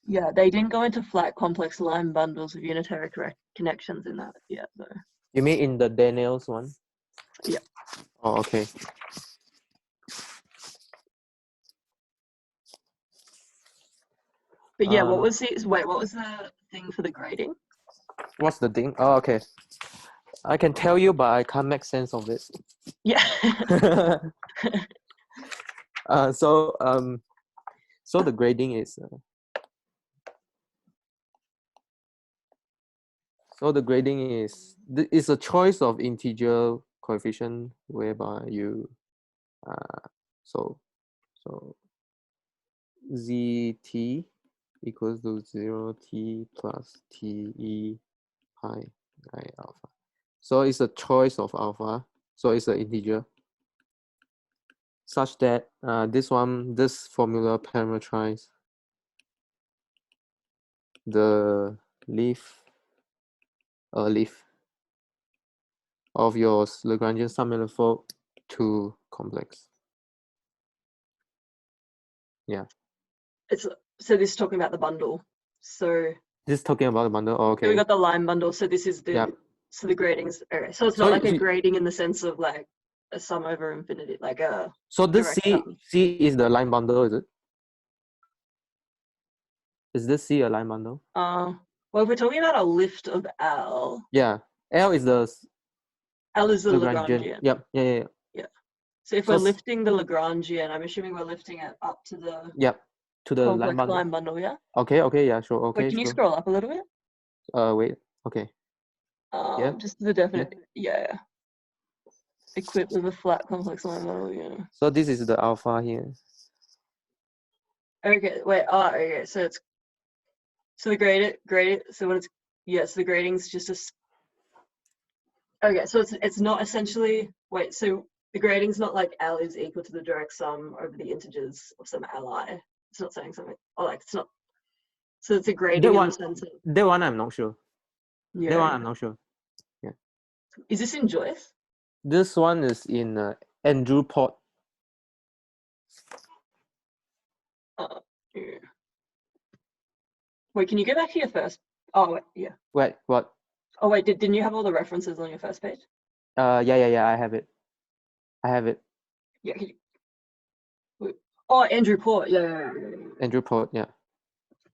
they didn't go into flat complex line bundles of unitary connections in that yet, though. You mean in the Daniels one? Yeah. Oh, okay. But yeah, what was the thing for the grading? What's the thing? Oh, okay. I can tell you, but I can't make sense of it. Yeah. So the grading is it's a choice of integer coefficient whereby you so zt equals to 0t plus te pi I alpha. So it's a choice of alpha. So it's an integer such that this formula parameterizes the leaf of your Lagrangian Sub Metaphor to complex. Yeah. So this is talking about the bundle. So this is talking about the bundle. Oh, okay. So we got the line bundle. So this is the so the gradings. Okay. So it's not like a grading in the sense of like a sum over infinity, like a. So this C is the line bundle, is it? Is this C a line bundle? Well, if we're talking about a lift of L. Yeah, L is the Lagrangian. Yep. Yeah. So if we're lifting the Lagrangian, I'm assuming we're lifting it up to the. Yep. To the line bundle. Yeah. Okay. Yeah. Sure. Okay. Wait, can you scroll up a little bit? Wait. Okay. Just the definite. Yeah. Equipped with a flat complex line bundle. Yeah. So this is the alpha here. Okay. Wait. Okay. So it's. So the grade. So when it's so the grading's just a. Okay. So it's not essentially. Wait. So the grading's not like L is equal to the direct sum over the integers of some Li. It's not saying something. Or like it's not. So it's a grading in the sense of. That one I'm not sure. Yeah. That one I'm not sure. Yeah. Is this in Joyce? This one is in Andrew Port. Yeah. Wait, can you go back to your first? Oh, wait, yeah. Wait, what? Oh, wait, didn't you have all the references on your first page? Yeah, I have it. Yeah. Oh, Andrew Port. Yeah. Andrew Port, yeah.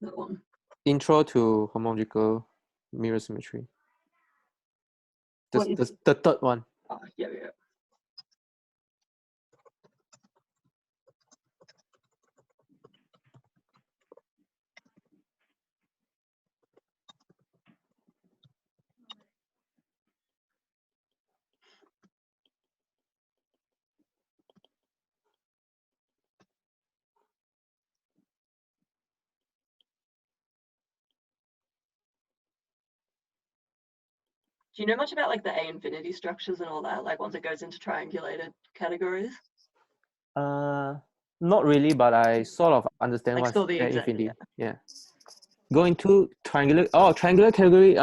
That one. Intro to homological mirror symmetry. The third one. Oh, yeah. Do you know much about like the A infinity structures and all that? Like once it goes into triangulated categories? Not really, but I sort of understand like what's still the A exact, infinity. Yeah. Going to triangular. Oh, triangular category.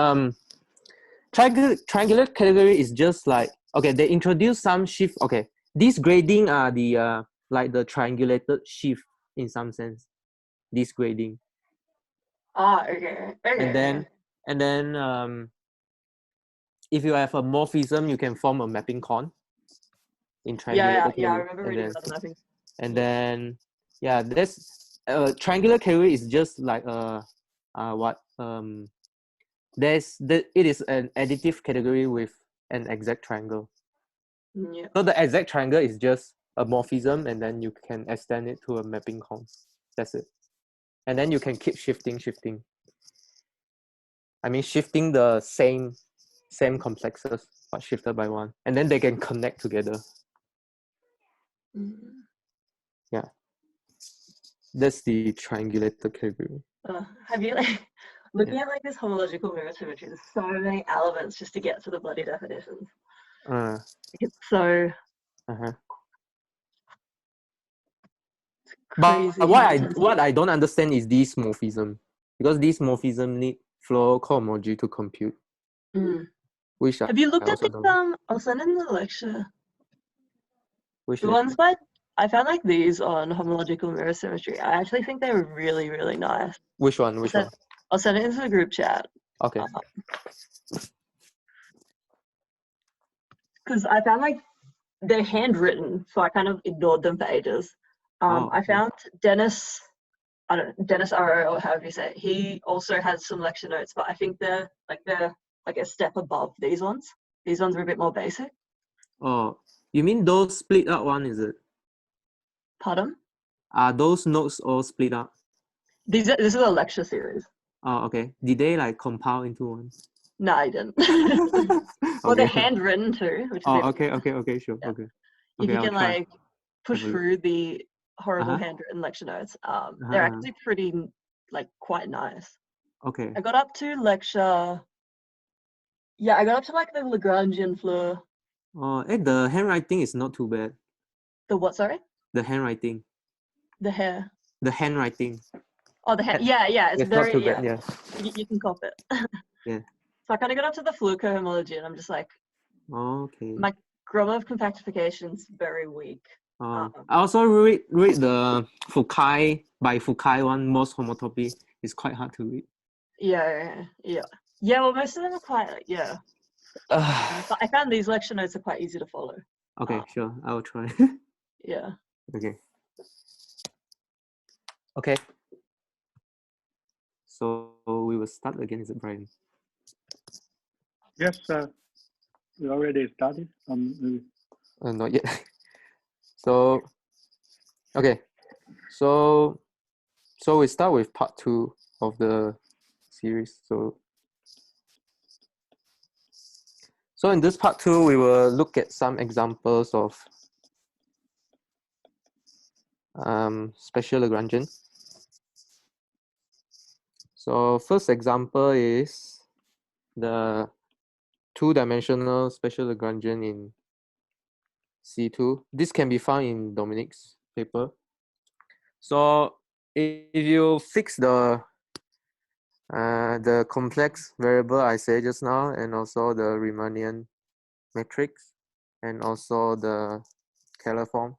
Triangular category is just like they introduce some shift. Okay, these grading are the like the triangulated shift in some sense. This grading. Okay. And then if you have a morphism, you can form a mapping con in triangular category. I remember reading about the mapping. And then that's triangular category is just like it is an additive category with an exact triangle. Yeah. So the exact triangle is just a morphism, and then you can extend it to a mapping conv. That's it. And then you can keep shifting. I mean, shifting the same complexes, but shifted by one. And then they can connect together. Mm. Yeah. That's the triangulated category. Have you like looking at like this homological mirror symmetry? There's so many elements just to get to the bloody definitions. It's so Uh-huh. crazy. But what I don't understand is this morphism, because this morphism need flow cohomology to compute. Which Have you looked I at also the don't. I'll send in the lecture. Which The ones by I found like these on homological mirror symmetry. I actually think they were really, really nice. Which one? Which one? I'll send it into the group chat. Okay. Because I found like they're handwritten, so I kind of ignored them for ages. I found Dennis R.O. or however you say it. He also has some lecture notes, but I think they're like a step above these ones. These ones are a bit more basic. Oh, you mean those split up one, is it? Pardon? Are those notes all split up? This is a lecture series. Oh, okay. Did they like compile into one? No, I didn't. Well, Okay. they're handwritten too, which is okay, sure. Yeah. Okay. If you I'll can try. like push Have a look. through the horrible Uh-huh. handwritten lecture notes, they're actually pretty like quite nice. Okay. I got up to lecture. Yeah, I got up to like the Lagrangian floor. The handwriting is not too bad. The what? Sorry. The handwriting. The hair. The handwriting. Oh, the hair. Yeah, it's very not too bad. Yeah. You can cop it. Yeah. So I kind of got up to the floor cohomology, and I'm just like, Okay. my Gromov compactification's very weak. I also read the Foucault by Foucault one, most homotopy. It's quite hard to read. Yeah. Well, most of them are quite but I found these lecture notes are quite easy to follow. Okay, sure. I will try. Yeah. Okay. So we will start again, is it, Brian? Yes, we already started. Not yet. So, okay. So we start with part 2 of the series. So in this part 2, we will look at some examples of special Lagrangian. So first example is the 2-dimensional special Lagrangian in C2. This can be found in Dominic's paper. So if you fix the complex variable I said just now, and also the Riemannian matrix, and also the scalar form,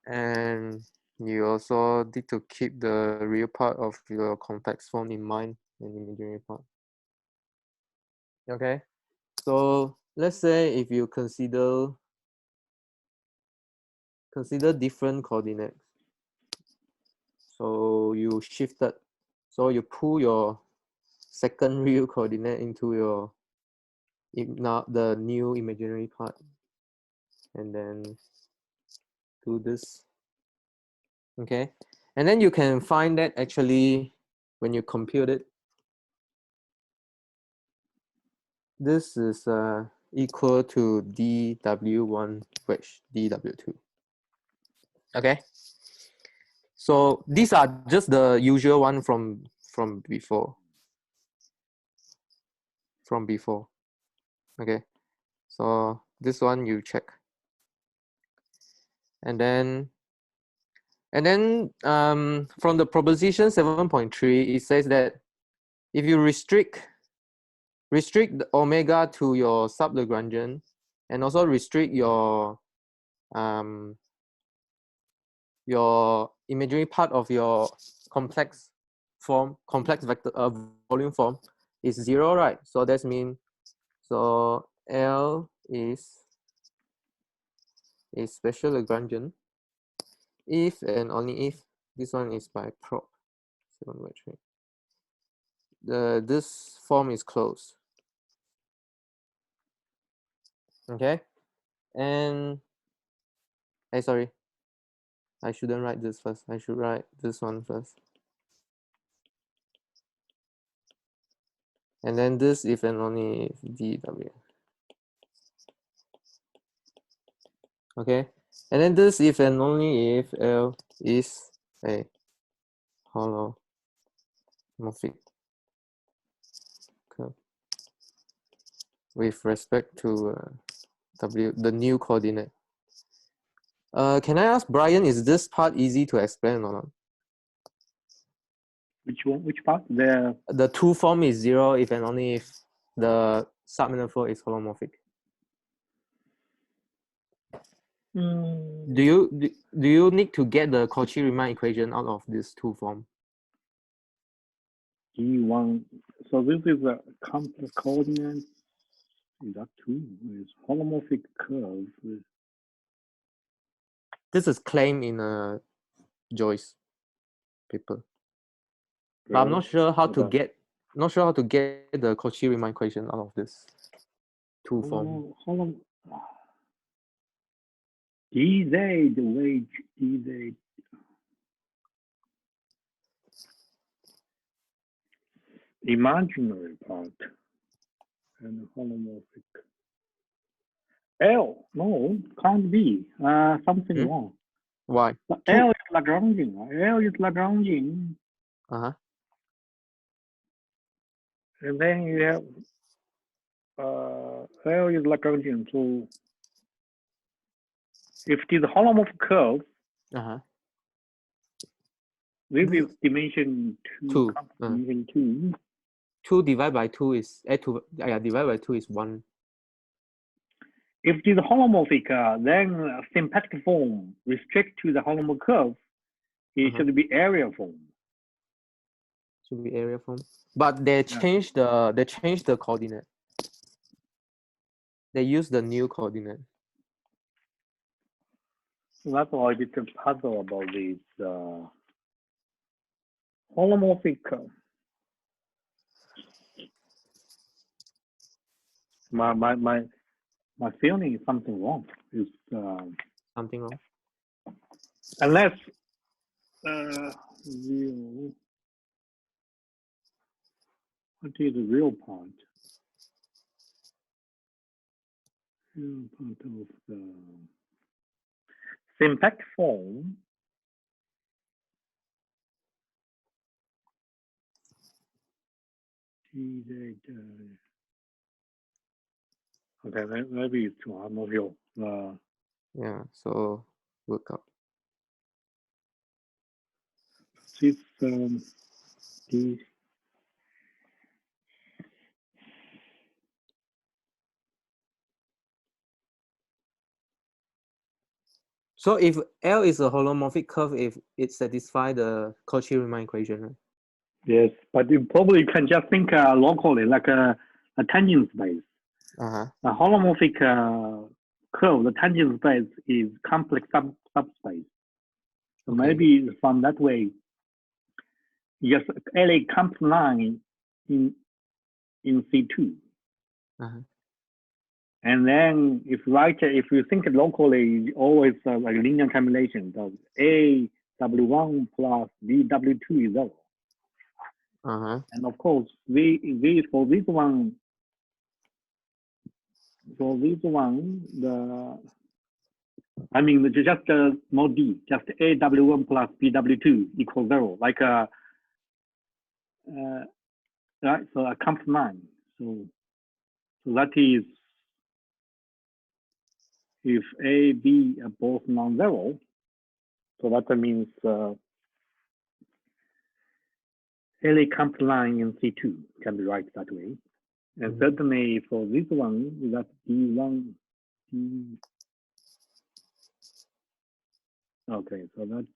and you also need to keep the real part of your complex form in mind, and imaginary part. Okay, so let's say if you consider different coordinates. So you shifted, so you pull your second real coordinate into your the new imaginary part, and then do this. Okay, and then you can find that actually when you compute it, this is equal to dw1 wedge dw2. Okay, so these are just the usual one from before. Okay, so this one you check, and then from the proposition 7.3, it says that if you restrict the omega to your sub-Lagrangian, and also restrict your imaginary part of your complex vector volume form is 0, right? So that means L is a special Lagrangian if and only if this one is by prop 7.3. This form is closed. Okay, And hey, sorry, I shouldn't write this first. I should write this one first. And then this if and only if dw. Okay, and then this if and only if L is a holomorphic curve with respect to W, the new coordinate. Can I ask Brian, is this part easy to explain or not? Which one? Which part? The two form is 0 if and only if the submanifold is holomorphic. Do you need to get the Cauchy-Riemann equation out of this two form? G1. So this is a complex coordinate. Is that two? It's holomorphic curve. This is claimed in a Joyce paper, but I'm not sure how to get the Cauchy-Riemann equation out of this two form. dz, the wage dz. Imaginary part and holomorphic. L, no, can't be. Something wrong. Why? But L is Lagrangian. L is Lagrangian. And then you have L is Lagrangian. So if it is a holomorphic curve, this is dimension 2. Dimension 2. 2 divided by 2 is divided by 2 is 1. If it is holomorphic, then symplectic form restrict to the holomorphic curve. It should be area form. Should be area form, but they changed the coordinate. They use the new coordinate. So that's why it's a puzzle about this holomorphic curve. My feeling is something wrong. Is something wrong? Unless real. What is the real part? Real part of the symplectic form. Okay, maybe it's too hard. Not real. Yeah, so look up. This So if L is a holomorphic curve, if it satisfies the Cauchy-Riemann equation, right? Yes, but you probably can just think locally, like a tangent space. A holomorphic curve, the tangent space is complex subspace. So maybe from that way, just LA complex line in C2. And then if you think locally, always like linear combination, the A W1 plus B W2 is 0. And of course, for this one, just mod D, just A W1 plus B W2 equals 0, like right? So a complex line. So that is if A, B are both non-zero. So that means LA complex line in C2 can be right that way. And certainly for this one, that D1, okay, so that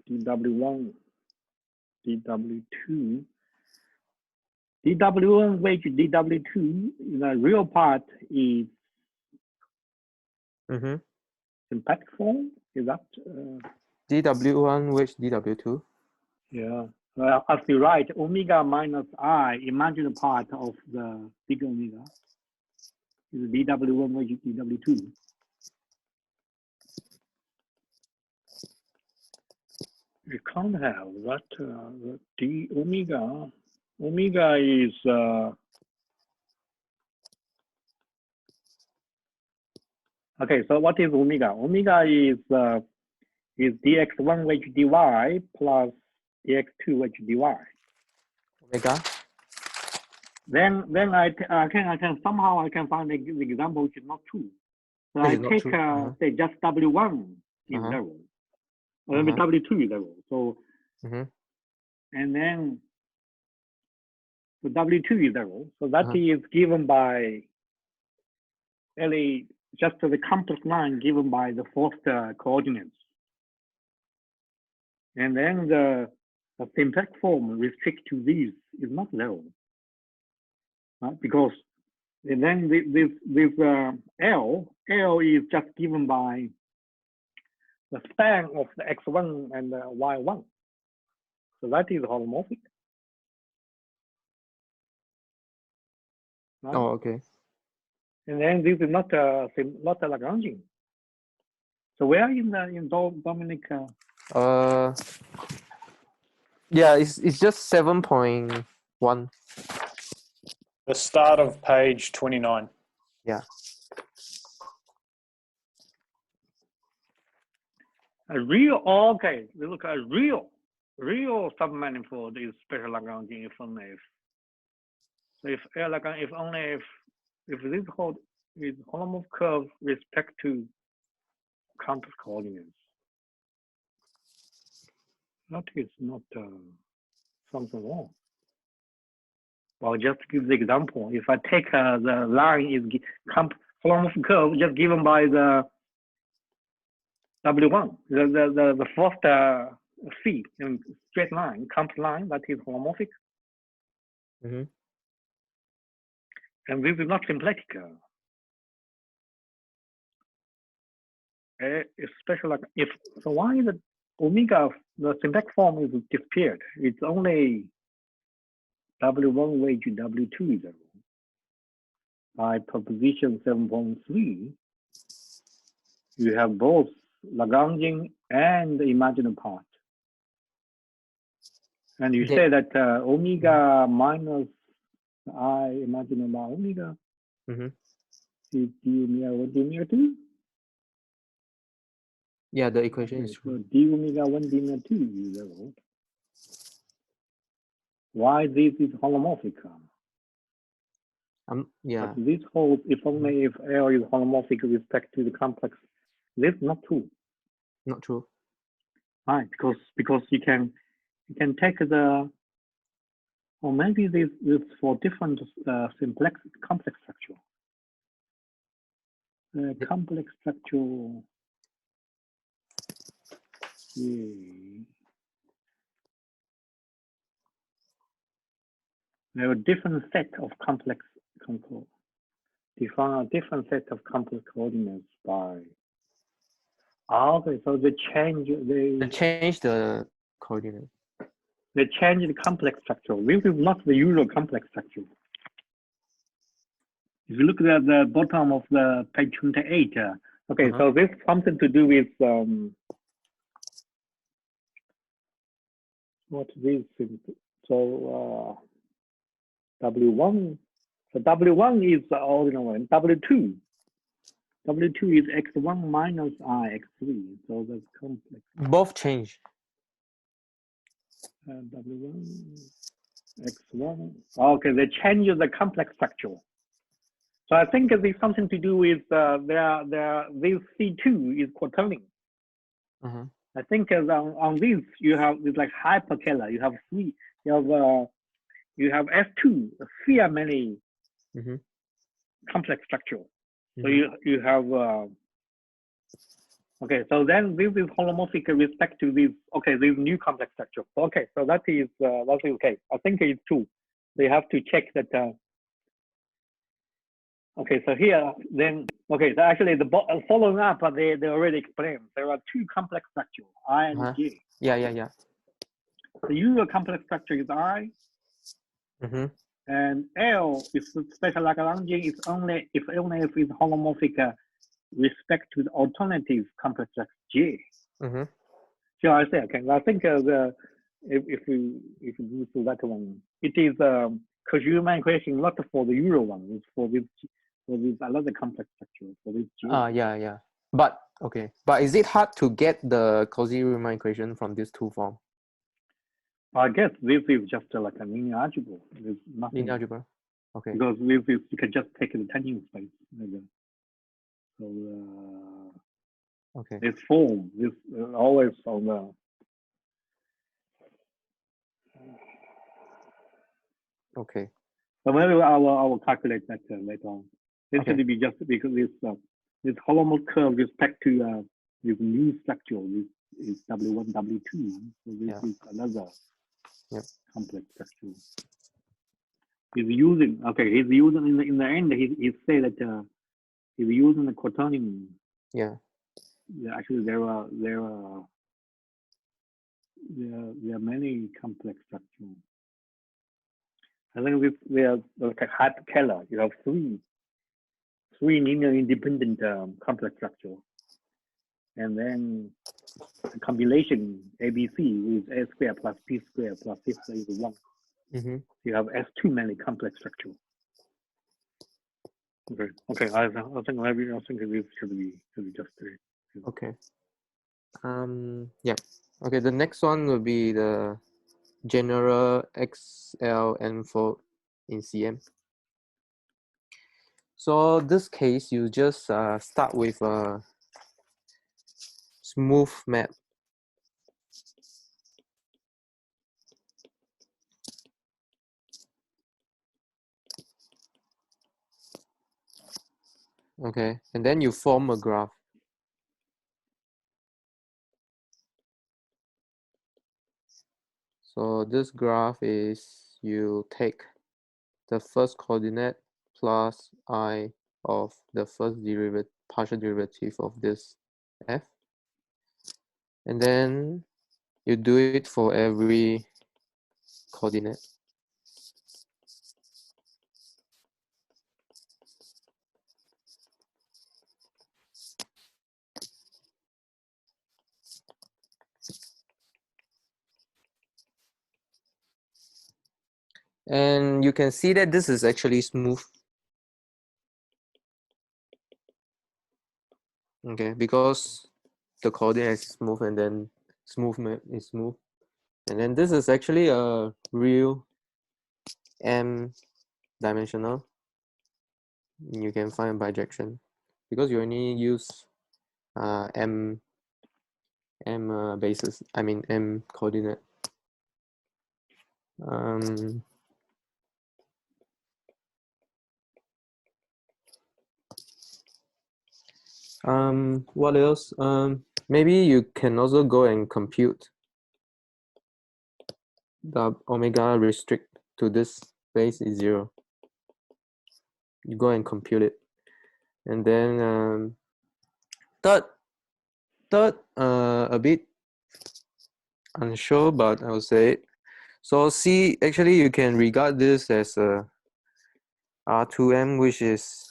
DW1, DW2, DW1 which DW2, the real part is symplectic form, is that? DW1 which DW2? Yeah. Well, as you write, omega minus I, imaginary part of the big omega, is DW1 which DW2. You can't have that. The d omega. Omega is okay. So what is omega? Omega is dx1 wedge dy plus dx2 wedge dy. Omega. Then I can somehow I can find the example which is not true. So Which I is not take true. say just w1 is Uh-huh. 0, or maybe w2 is 0. So Mhm. and then the w2 is 0. So that Uh-huh. is given by really just the complex line given by the first coordinates. And then the symplectic form restrict to these is not 0. Because and then this L is just given by the span of the x1 and the y1. So that is holomorphic. Right? Oh, okay. And then this is not a Lagrangian. So where in Dominic? Yeah, it's just 7.1. The start of page 29. Yeah. A real, okay, we look at real submanifold is special Lagrangian if only if. So if this whole is holomorphic curve respect to complex coordinates. That is not something wrong. Well, just to give the example, if I take the line is holomorphic curve just given by the W1, the first phi in straight line, complex line, that is holomorphic. Mm-hmm. And this is not symplectic. Especially like if, so why the omega, the symplectic form is disappeared? It's only W1 way to W2 is 0. By proposition 7.3, you have both Lagrangian and the imaginary part. And you say that omega minus I imaginary by omega Mm-hmm. is d omega 1 d omega 2. Yeah, the equation is So true. d omega 1 d omega 2 is 0. Why this is holomorphic? Yeah. But this holds if only if L is holomorphic with respect to the complex. This is not true. Not true. Right, because you can take the, or maybe this for different complex structure. Complex structure. Yeah. There are different set of complex control. Define a different set of complex coordinates by. Okay, so they change the coordinate. They change the complex structure. This is not the usual complex structure. If you look at the bottom of the page 28, okay, so this something to do with what this is. So W1. So W1 is the ordinal one. W2 is x1 minus I x3. So that's complex. Both change. W1 x1. Okay, they change the complex structure. So I think there's something to do with this C2 is quaternion. Mm-hmm. I think on this you have it's like hyperkähler. You have three. You have S2 sphere many complex structure. So you have okay. So then this is holomorphic with respect to this. Okay, this new complex structure. Okay, so that is okay. I think it's true. They have to check that. Okay, so here then, okay, so actually the following up, they already explained. There are two complex structures, I and J. Yeah. The usual complex structure is I, and L is special Lagrangian is only if it's holomorphic respect to the alternative complex structure J. Sure, I say okay. I think if you move to that one, it is Cauchy-Riemann equation not for the Euro one. It's for this another complex structure for this. Yeah. But okay, but is it hard to get the Cauchy-Riemann equation from these two forms? I guess this is just like a linear algebra. There's nothing. Linear algebra. Okay. Because this is you can just take the tangent space. So Okay. this form this always on the. Okay. So maybe I will calculate that later on. This Okay. should be just because this holomorph curve with respect to this new structure. This is W1, W2. So this is another complex structure. He's using in the end. He say that he's using the quaternion. Yeah. Actually, there are many complex structures. I think we are like a hard Keller. You have three linear independent complex structure, and then the combination ABC with A squared plus B squared plus C squared is 1. Mm-hmm. You have S2 many complex structure. Okay. I think this should be just 3. Okay. Yeah. Okay. The next one will be the general XL n-fold in CM. So this case, you just start with a smooth map. Okay, and then you form a graph. So this graph is you take the first coordinate plus I of the first partial derivative of this f. And then you do it for every coordinate. And you can see that this is actually smooth. Okay, because the coordinate is smooth and then smooth map is smooth. And then this is actually a real m dimensional. You can find bijection because you only use m basis. I mean m coordinate. What else? Maybe you can also go and compute the omega restrict to this base is 0. You go and compute it, and then third, a bit unsure, but I will say it. So C, actually you can regard this as a R2M, which is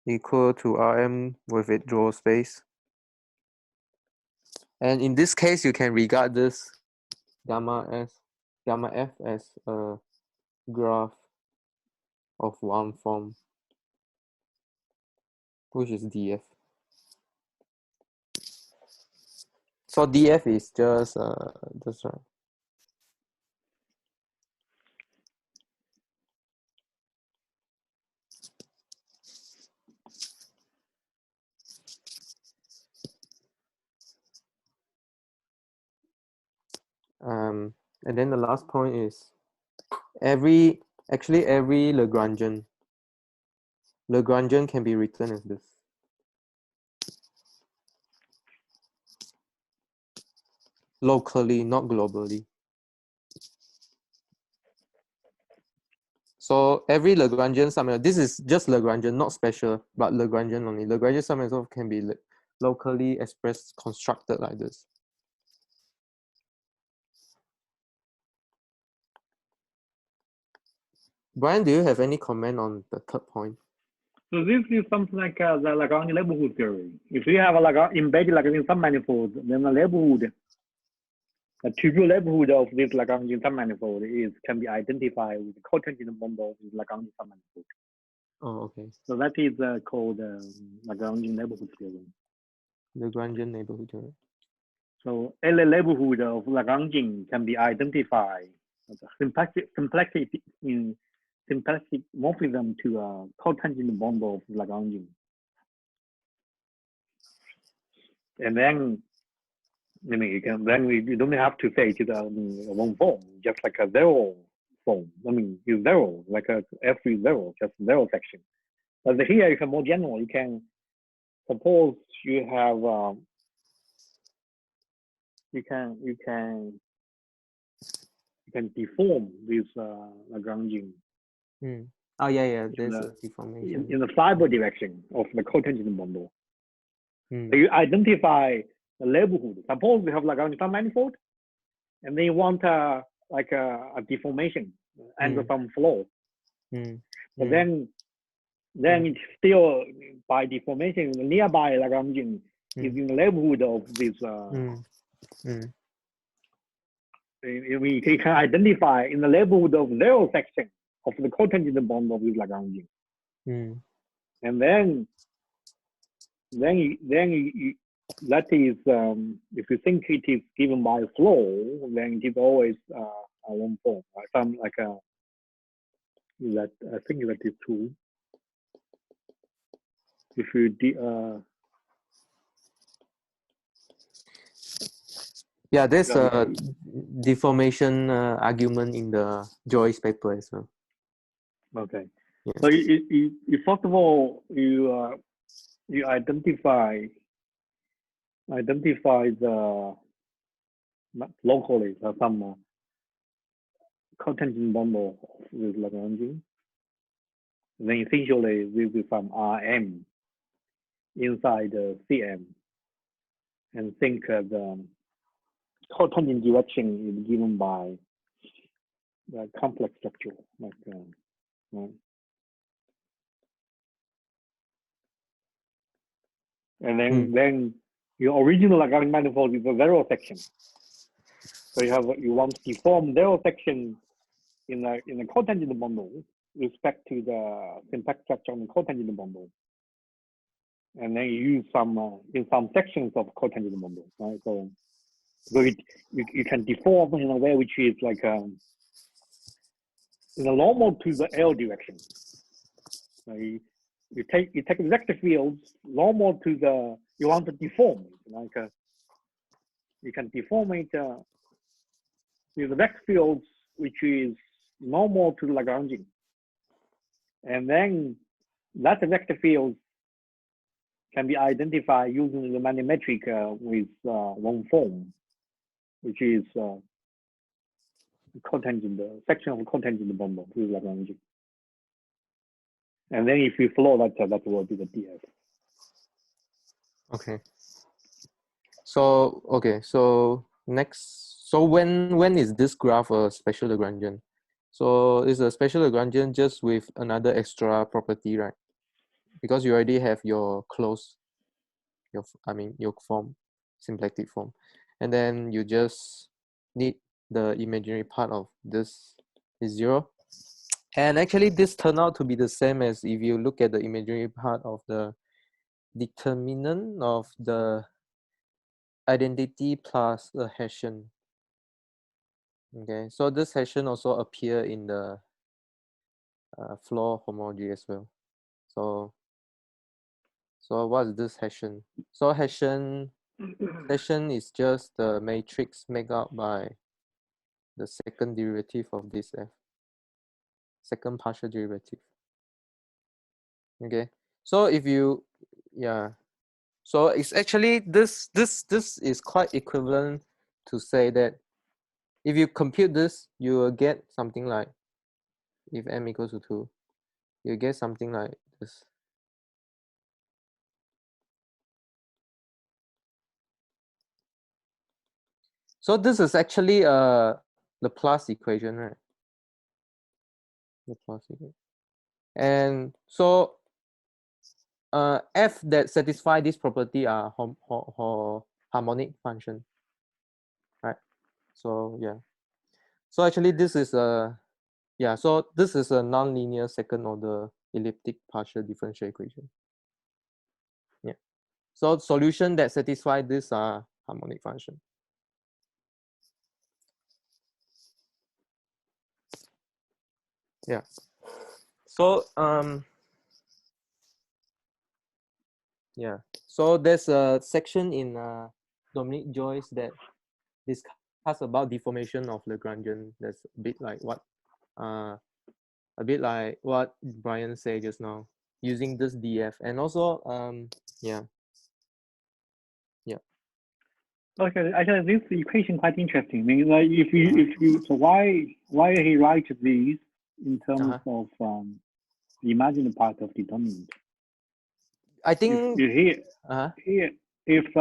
equal to Rm with its draw space. And in this case, you can regard this gamma f as a graph of one form, which is df. So df is just this one. And then the last point is every Lagrangian can be written as this. Locally, not globally. So every Lagrangian sub metaphor, this is just Lagrangian, not special, but Lagrangian only. Lagrangian sub metaphor can be locally expressed, constructed like this. Brian, do you have any comment on the third point? So this is something like the Lagrangian neighborhood theory. If you have a embedded Lagrangian submanifold, then the neighborhood, the trivial neighborhood of this Lagrangian submanifold can be identified with the cotangent bundle of this Lagrangian submanifold. Oh, okay. So that is called Lagrangian neighborhood theorem. Lagrangian neighborhood theorem. So any neighborhood of Lagrangian can be identified as a symplectic morphism to a cotangent bundle of Lagrangian. And then, I mean, you don't have to say to the one form, just like a zero form. I mean, it's zero, like a F is zero, just zero section. But here you can more general. You can suppose you have you can deform this Lagrangian Oh yeah, there's a deformation. in the fiber direction of the cotangent bundle. Hmm. So you identify the neighborhood. Suppose we have Lagrangian submanifold, and then you want like a deformation under some flow. But then it's still by deformation, the nearby Lagrangian is in the neighborhood of this. We can identify in the neighborhood of zero section of the cotangent bundle of this Lagrangian. And then you, that is, if you think it is given by flow, then it is always a one form. Some like a that I think that is true. If you yeah, there's a deformation argument in the Joyce paper as well. okay. Yes. So you first of all you identify the locally some cotangent bundle with Lagrangian. Then essentially this is some Rm inside Cm, and think the cotangent direction is given by the complex structure, like and then your original Lagrangian manifold is a zero section. So you want to deform zero section in a cotangent bundle with respect to the syntax structure on the cotangent bundle, and then you use some in some sections of cotangent bundle, right? So you can deform in a way which is like in a normal to the L direction. You take vector fields normal to the, you want to deform it, like you can deform it with the vector fields which is normal to the Lagrangian, and then that vector field can be identified using the manometric with one form, which is cotangent section of cotangent bundle with Lagrangian. And then if you flow that will be the df. Okay. So next, so when is this graph a special Lagrangian? So it's a special Lagrangian just with another extra property, right? Because you already have your your form, symplectic form, and then you just need the imaginary part of this is 0. And actually this turned out to be the same as if you look at the imaginary part of the determinant of the identity plus a Hessian. Okay, so this Hessian also appear in the floor homology as well. So what's this Hessian? So Hessian is just the matrix made up by the second derivative of this F, second partial derivative. Okay, so if you, so it's actually this is quite equivalent to say that if you compute this, you will get something like, if m equals to 2, you get something like this. So this is actually the plus equation, right? The plus equation. And so f that satisfy this property are harmonic function, right? So yeah. So actually this is a so this is a nonlinear second order elliptic partial differential equation. Yeah. So solution that satisfy this are harmonic function. Yeah. So yeah. So there's a section in Dominic Joyce that discuss about deformation of Lagrangian. That's a bit like what Brian said just now, using this DF, and also yeah. Okay, actually, this equation quite interesting. I mean, like if you so why he writes these in terms of the imaginary part of determinant? I think here if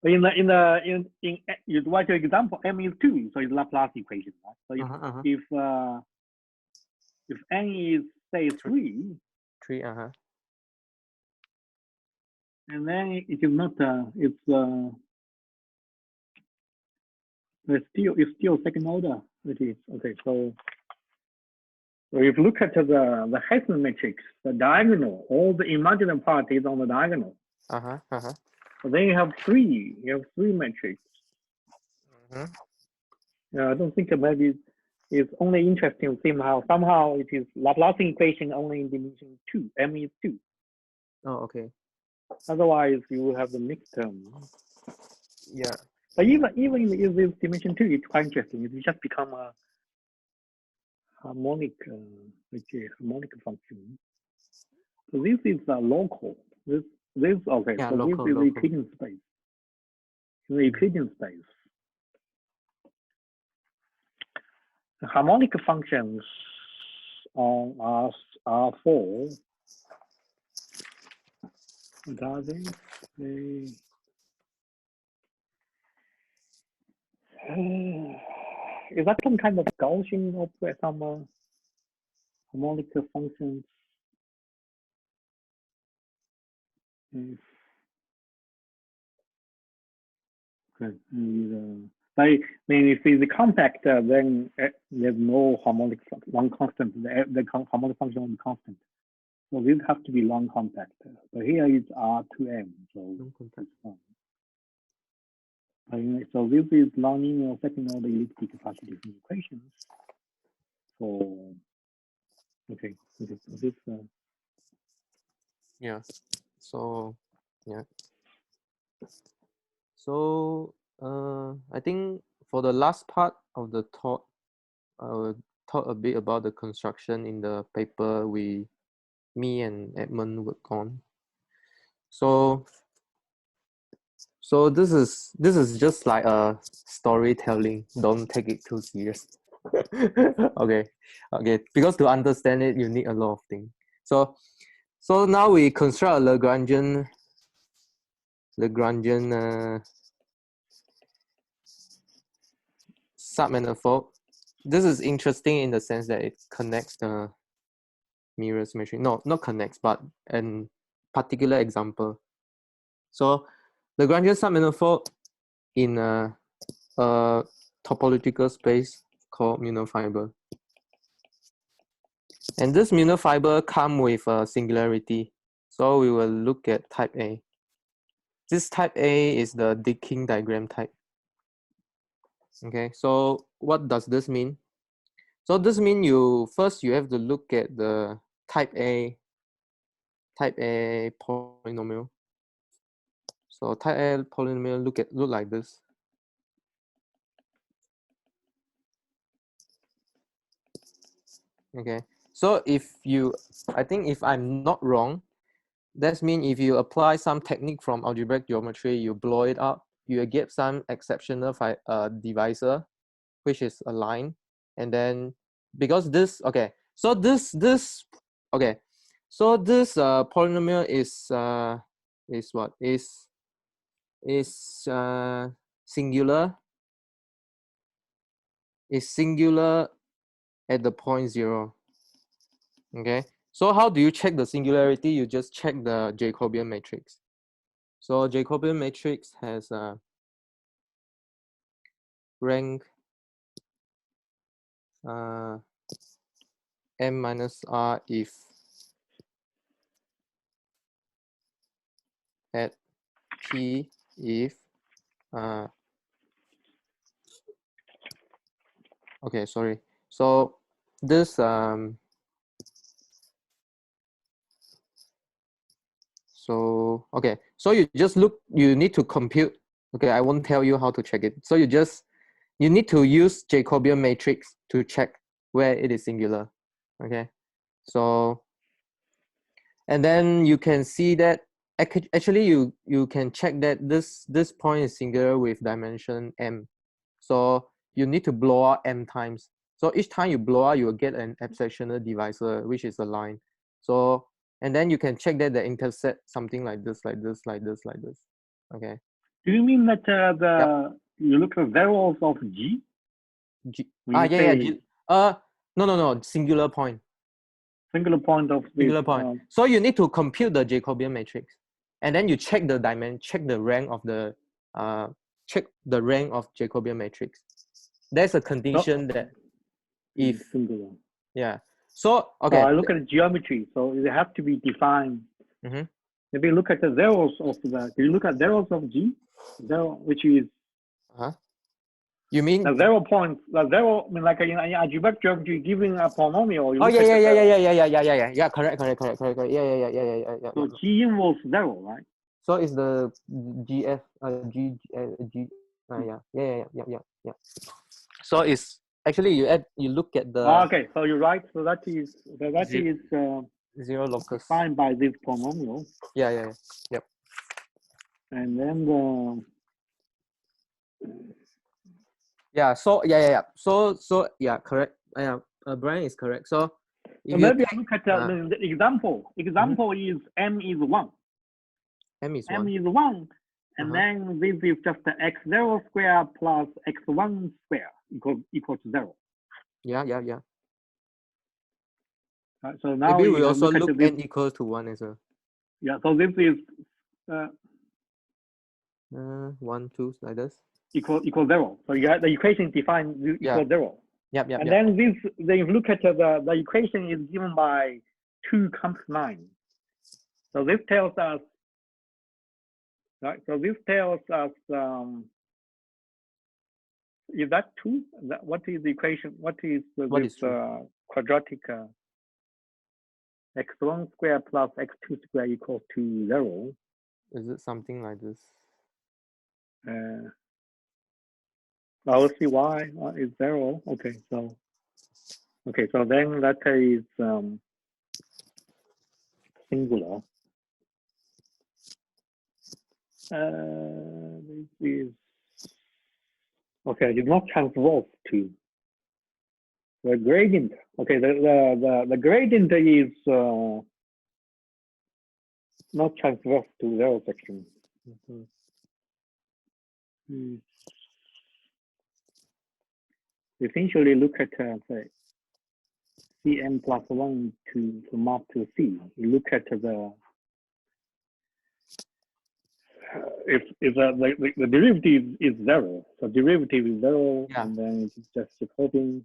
in you write your example, m is 2, so it's Laplace equation, right? So if n is say 3, and then it is not it's still second order. It is okay. So if you look at the Hessian matrix, the diagonal, all the imaginary part is on the diagonal. So then you have three matrices. I don't think maybe it's only interesting to see how somehow it is Laplace equation only in dimension 2. M is 2. Oh, okay. Otherwise, you will have the mixed term. Yeah. But even in this dimension 2, it's quite interesting. It just become a harmonic, harmonic function. So this is local. This okay. Yeah, so local, this is local. Euclidean space. In the Euclidean space, the harmonic functions on R4. What are they? Is that some kind of Gaussian of some harmonic functions? Okay. But I mean, if it's compact, then there's no harmonic long constant. The harmonic function will be constant. So this has to be long compact. But here is R2M. So it's fine. So this is nonlinear second order elliptic partial differential equations. So okay, so this yeah. So yeah. So I think for the last part of the talk, I will talk a bit about the construction in the paper me and Edmund worked on. So this is just like a storytelling. Don't take it too serious. okay. Because to understand it, you need a lot of things. So now we construct a Lagrangian submanifold. This is interesting in the sense that it connects the mirror symmetry. No, not connects, but an particular example. So Lagrangian submanifold in a topological space called Mueller fiber. And this Mueller fiber come with a singularity. So we will look at type A. This type A is the Dicking diagram type. Okay, so what does this mean? So this means you have to look at the type A polynomial. So type A polynomial look like this. Okay, so I think if I'm not wrong, that means if you apply some technique from algebraic geometry, you blow it up, you get some exceptional divisor, which is a line, and then because this polynomial is what is singular at the point 0. Okay, So how do you check the singularity? You just check the Jacobian matrix. So Jacobian matrix has a rank m minus r if at p if okay, sorry. So this so okay, so you just look, you need to compute. Okay, I won't tell you how to check it. So you need to use Jacobian matrix to check where it is singular. Okay, so and then you can see that actually you can check that this point is singular with dimension m. So you need to blow out m times. So each time you blow out, you will get an abstractional divisor, which is a line. So and then you can check that the intercept something like this, like this, like this, like this. Okay. Do you mean that you look at zeros of G? No, singular point. Singular point of this. Singular point. So you need to compute the Jacobian matrix, and then you check the dimension, check the rank of the Jacobian matrix. There's a condition that if singular. Yeah. So okay. So I look at the geometry. So it has to be defined. Mm-hmm. Maybe look at the zeros of the. Do you look at zeros of G? Zero, which is. You mean the 0 point? The zero. I mean, like in algebraic geometry, giving a polynomial. Oh yeah. Correct. Yeah. So G involves 0, right? So it's the GF yeah. So it's actually you look at the. Okay, so you're right. So that is zero locus defined by this polynomial. Yeah. Yep. And then So yeah, correct. Brian is correct. So if maybe I look at the example. Example is m is 1. M is 1. M is 1, and then this is just the x0 square plus x1 square equals 0. Yeah. So now maybe we also look at n equals to 1 as well. Yeah. So this is 1, 2 like this. Equal 0. So you got the equation defined equal 0. Yep. And then this, then you look at the equation is given by 2 complex lines. So this tells us, right? So this tells us, is that 2? What is the equation? What is this quadratic x1 square plus x2 square equals to 0? Is it something like this? I'll see why is 0. Okay, so then that is singular. This is okay. It's not transverse to the gradient. Okay, the gradient is not transverse to 0 section. Essentially, look at say Cm plus 1 to map to C. You look at the if the derivative is 0, so derivative is 0, and then it's just Jacobian.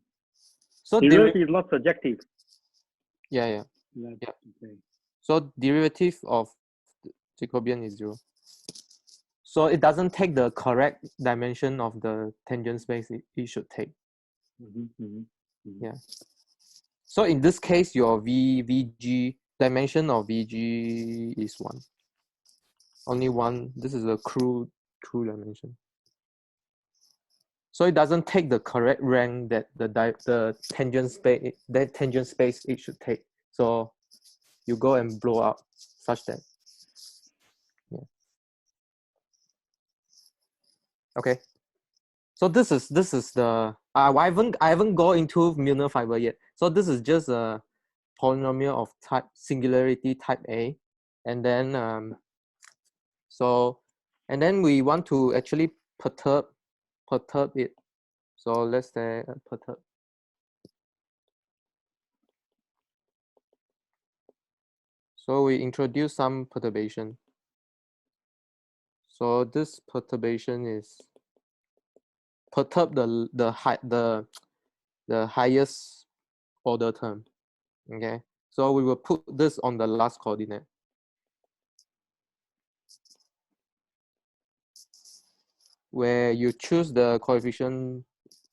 So derivative is not surjective. Yeah. Okay. So derivative of Jacobian is 0. So it doesn't take the correct dimension of the tangent space it should take. Yeah. So in this case, your VG dimension of VG is 1. Only 1. This is a crude dimension. So it doesn't take the correct rank that the tangent space it should take. So you go and blow out such that. Yeah. Okay. So this is the I haven't go into Milnor fiber yet. So this is just a polynomial of type singularity type A, and then and then we want to actually perturb it. So let's say perturb. So we introduce some perturbation. So this perturbation is perturb the highest order term. Okay, so we will put this on the last coordinate. Where you choose the coefficient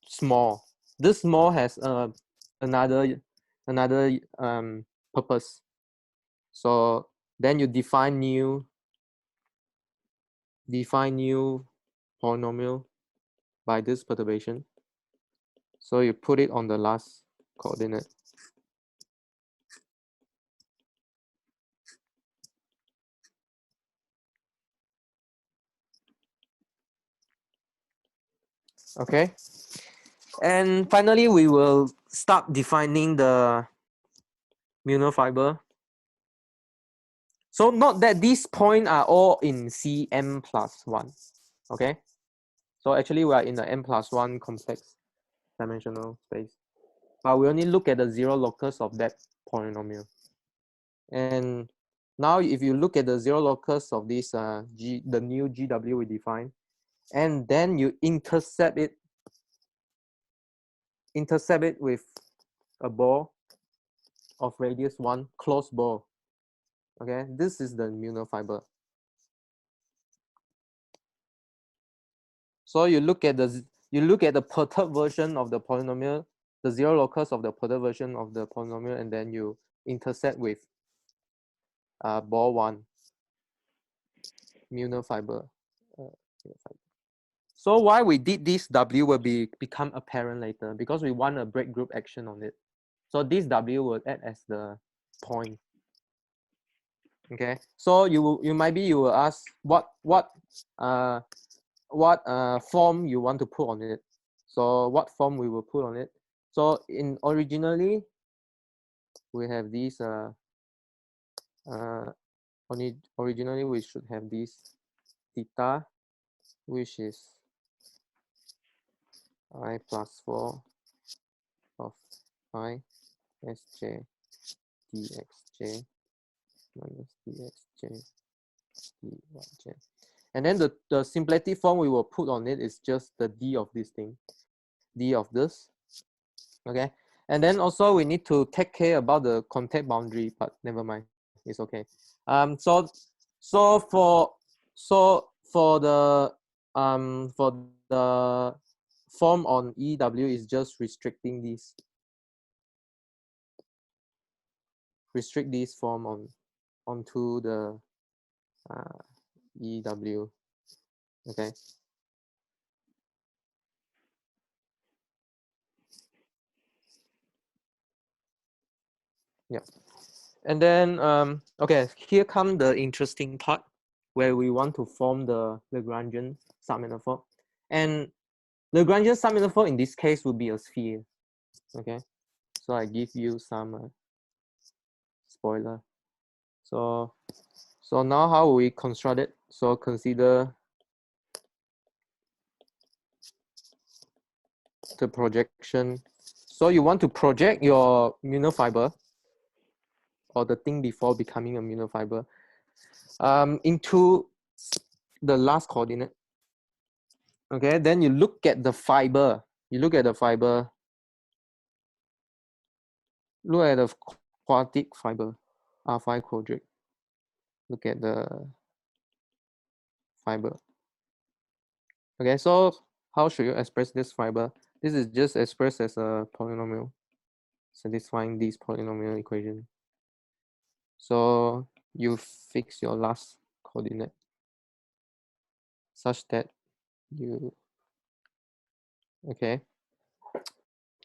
small. This small has another purpose. So then you define new polynomial by this perturbation. So you put it on the last coordinate. Okay. And finally, we will start defining the Mueller fiber. So note that these points are all in Cm+1. Okay. So actually, we are in the m+1 complex dimensional space. But we only look at the zero locus of that polynomial. And now if you look at the zero locus of this the new GW we define, and then you intercept it with a ball of radius 1, closed ball. Okay, this is the Mueller fiber. So you look at the perturbed version of the polynomial, the zero locus of the perturbed version of the polynomial, and then you intersect with ball 1, Mueller fiber. So why we did this W will become apparent later, because we want a break group action on it. So this W will act as the point. Okay. So you will ask what form you want to put on it. So what form we will put on it. So originally we have these originally we should have this theta, which is I+4 of I Sj dxj minus dxj dyj. And then the symplectic form we will put on it is just the d of this thing, d of this. Okay. And then also we need to take care about the contact boundary, but never mind, it's okay. So for the form on EW is just restricting this. Restrict this form onto the EW. Okay. Yeah. And then okay, here come the interesting part where we want to form the Lagrangian sub manifold. And Lagrangian sub manifold in this case would be a sphere. Okay. So I give you some spoiler. So now how we construct it? So consider the projection. So you want to project your Mueller fiber, or the thing before becoming a Mueller fiber, into the last coordinate. Okay, then you look at the fiber. Look at the quadratic fiber, R5 quadratic. Look at the fiber. Okay, so how should you express this fiber? This is just expressed as a polynomial, satisfying this polynomial equation. So you fix your last coordinate such that you, okay.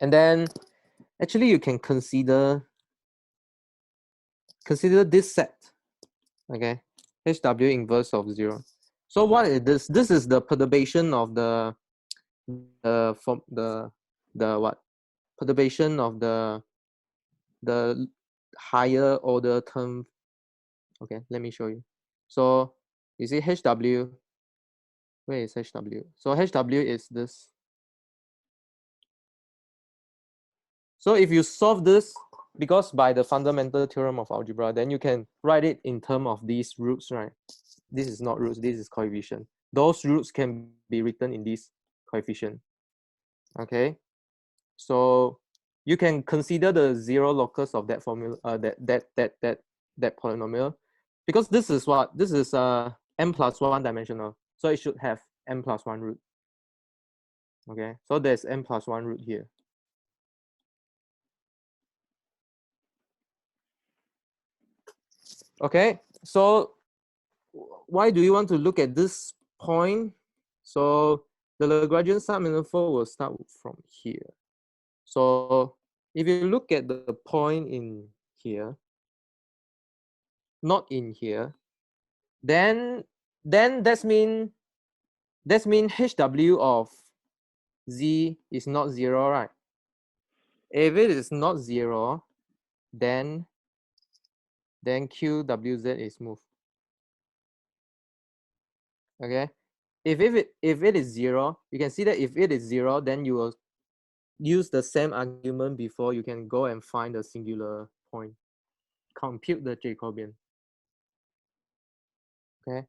And then actually you can consider this set, okay, HW inverse of 0. So what is this? This is the perturbation of the perturbation of the higher order term. Okay, let me show you. So you see HW, where is HW? So HW is this. So if you solve this, because by the fundamental theorem of algebra, then you can write it in terms of these roots, right? This is not roots, this is coefficient. Those roots can be written in this coefficient. Okay, so you can consider the zero locus of that formula, that polynomial, because this is what this is m plus 1 dimensional, so it should have m plus 1 root. Okay, so there's m plus 1 root here. Okay, so why do you want to look at this point? So the Lagrangian sub manifold will start from here. So if you look at the point in here, not in here, then that's mean HW of Z is not 0, right? If it is not 0, then QWZ is smooth. Okay, if it is 0, you can see that if it is 0, then you will use the same argument before. You can go and find the singular point, compute the Jacobian. Okay,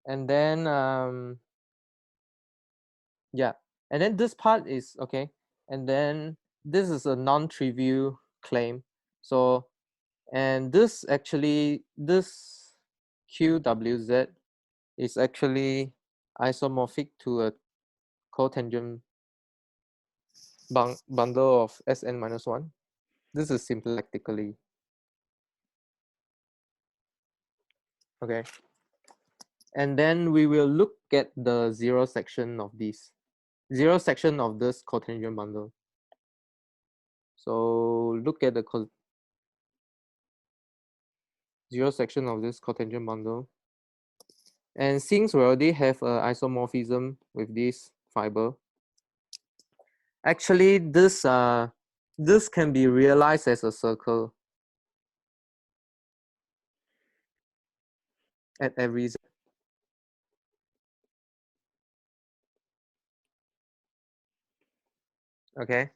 and then yeah, and then this part is okay, and then this is a non-trivial claim. So, and this actually, this QWZ is actually isomorphic to a cotangent bundle of Sn minus 1. This is symplectically. Okay. And then we will look at the zero section of this. Zero section of this cotangent bundle. So look at the zero section of this cotangent bundle. And since we already have an isomorphism with this fiber, actually this can be realized as a circle at every z. Okay.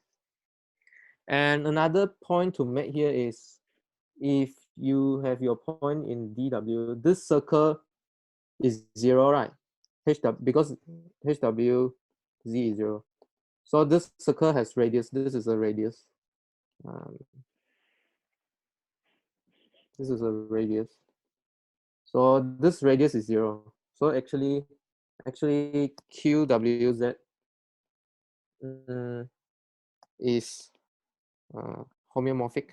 And another point to make here is, if you have your point in DW, this circle is 0, right? Because HW Z is 0. So this circle has radius. This is a radius. This is a radius. So this radius is 0. So actually QWZ is homeomorphic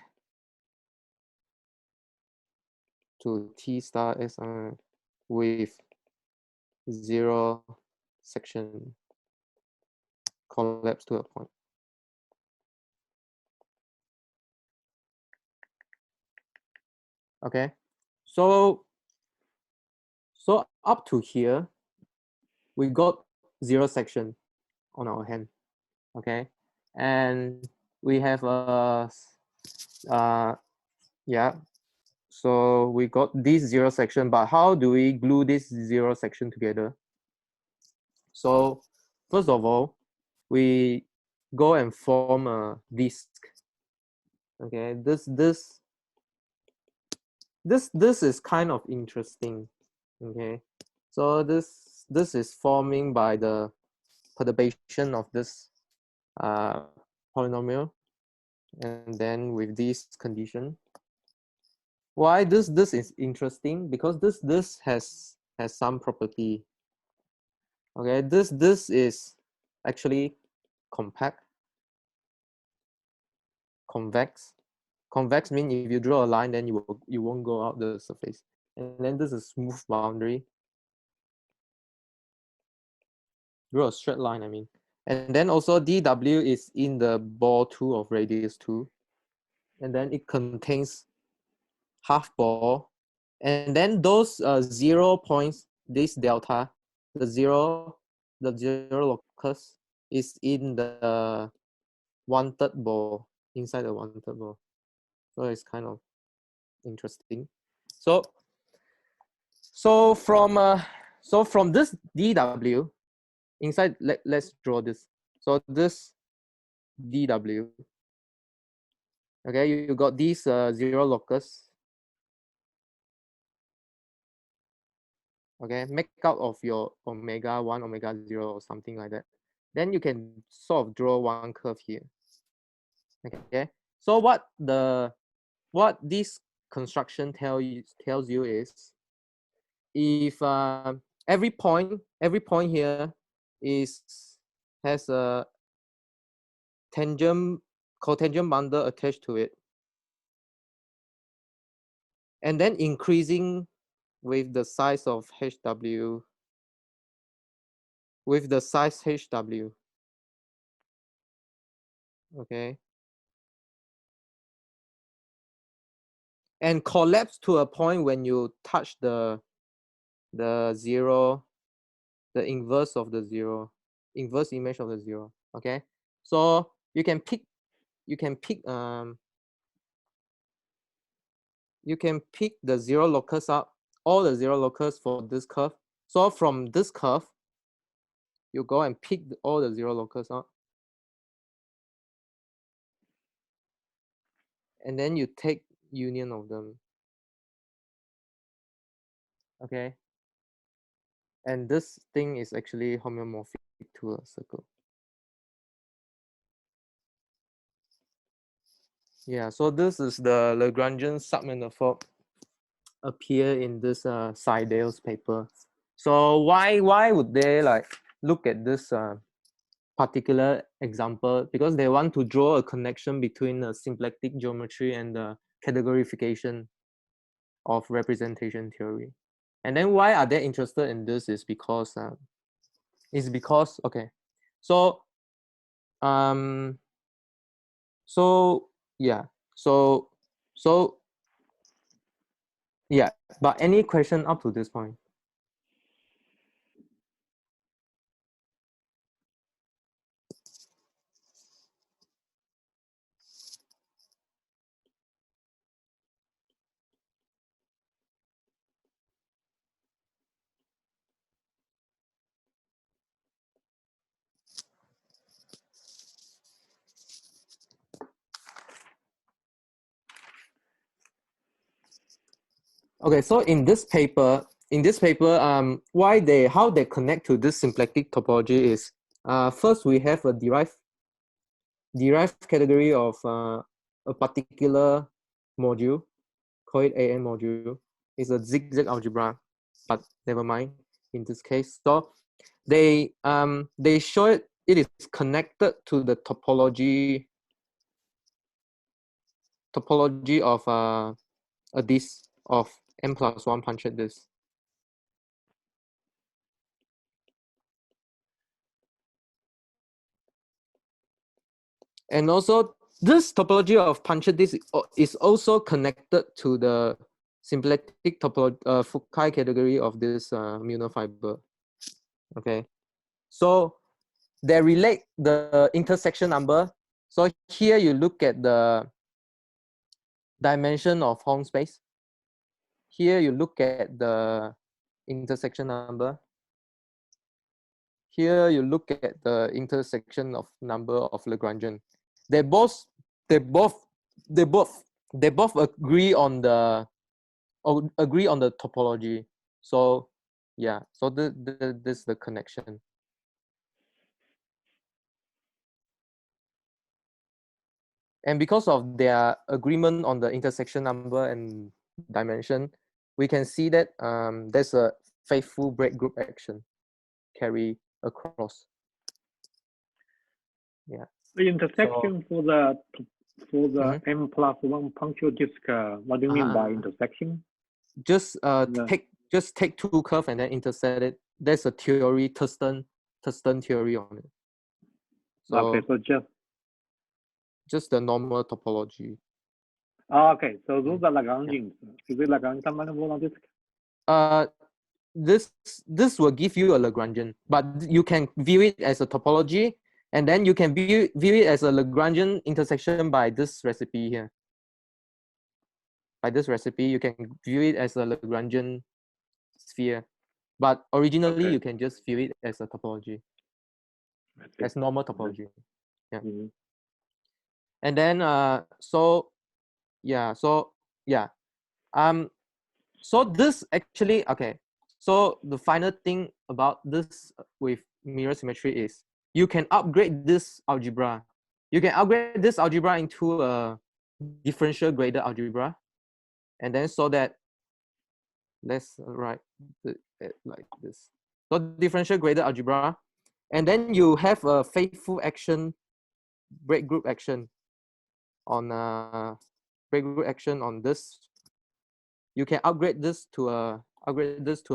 to T star SI with 0 section collapse to a point. Okay, so up to here, we got 0 section on our hand. Okay, and we have a yeah. So we got this 0 section, but how do we glue this 0 section together? So first of all, we go and form a disk. Okay, this is kind of interesting. Okay, so this is forming by the perturbation of this polynomial, and then with this condition. Why this is interesting? Because this has some property. Okay, this is actually compact, convex. Convex means if you draw a line, then you won't go out the surface. And then this is smooth boundary. Draw a straight line, I mean. And then also DW is in the ball 2 of radius 2. And then it contains half ball. And then those 0 points, this delta, the zero locus is in the 1/3 ball, inside the 1/3 ball. So it's kind of interesting. So from this DW inside, let's draw this. So this DW, Okay, you got these zero locus. Okay, make out of your omega 1, omega 0 or something like that. Then you can sort of draw one curve here. Okay, so what this construction tells you is, if every point here has a cotangent bundle attached to it, and then increasing with the size of HW, with the size HW. Okay, and collapse to a point when you touch the zero, the inverse of the zero, inverse image of the zero. Okay, so you can pick the zero locus up, all the zero locus for this curve. So from this curve, you go and pick all the zero locus up, and then you take union of them. Okay, and this thing is actually homeomorphic to a circle. Yeah, so this is the Lagrangian Sub Metaphor appear in this Seidels paper. So why would they like look at this particular example? Because they want to draw a connection between the symplectic geometry and the categorification of representation theory. And then why are they interested in this is because okay, so yeah, but any question up to this point? Okay, so in this paper, how they connect to this symplectic topology is, first we have a derived category of a particular module, call it AN module. It's a zigzag algebra, but never mind in this case. So they show it is connected to the topology of a disk of n+1 punctured disk. And also, this topology of punctured disk is also connected to the symplectic topology, Fukaya category of this Mueller fiber. Okay, so they relate the intersection number. So here you look at the dimension of Hom space. Here you look at the intersection number. Here you look at the intersection of number of Lagrangian. They both agree on the topology. So yeah, so this is the connection. And because of their agreement on the intersection number and dimension, we can see that there's a faithful break group action carry across. Yeah. The intersection for the n+1 punctual disk. What do you mean by intersection? Just take two curves and then intersect it. There's a theory, Thurston theory on it. So, okay, so just the normal topology. Okay, so those are Lagrangians. Is it Lagrangian submanifold on disk? This will give you a Lagrangian, but you can view it as a topology, and then you can view it as a Lagrangian intersection by this recipe here. By this recipe, you can view it as a Lagrangian sphere, but originally you can just view it as a topology, as normal topology. Yeah. And then so yeah. So yeah. So this actually, okay. So the final thing about this with mirror symmetry is you can upgrade this algebra. You can upgrade this algebra into a differential graded algebra, and then so that let's write it like this. So differential graded algebra, and then you have a faithful action, break group action on this. You can upgrade this to a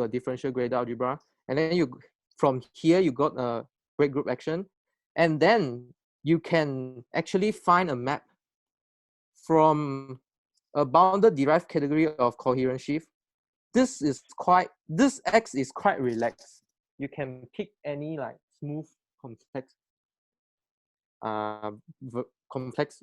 differential graded algebra, and then you from here you got a break group action, and then you can actually find a map from a bounded derived category of coherent sheaf. This X is quite relaxed. You can pick any like smooth complex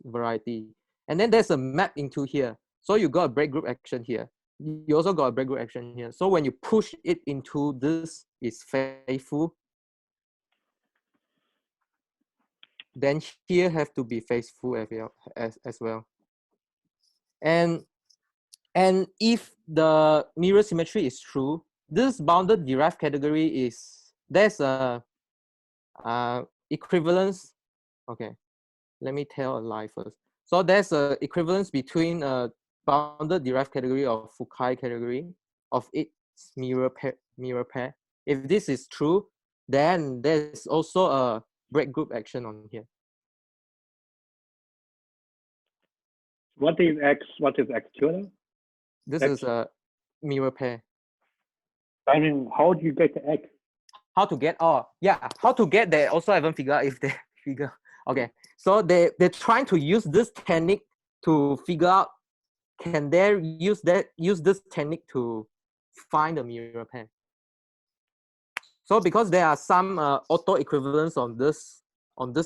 variety, and then there's a map into here. So you got a break group action here. You also got a break group action here. So when you push it into this is faithful, then here have to be faithful as well. And if the mirror symmetry is true, this bounded derived category is there's a equivalence. Okay, let me tell a lie first. So there's a equivalence between a bounded derived category of Fukaya category of its mirror pair. If this is true, then there's also a break group action on here. What is X? What is X tilde? This X. is a mirror pair. I mean, how do you get the X? How to get? Oh, yeah. How to get? They also haven't figured out if they figure. Okay, so they're trying to use this technique to figure out can they use this technique to find the mirror pair. So because there are some auto equivalents on this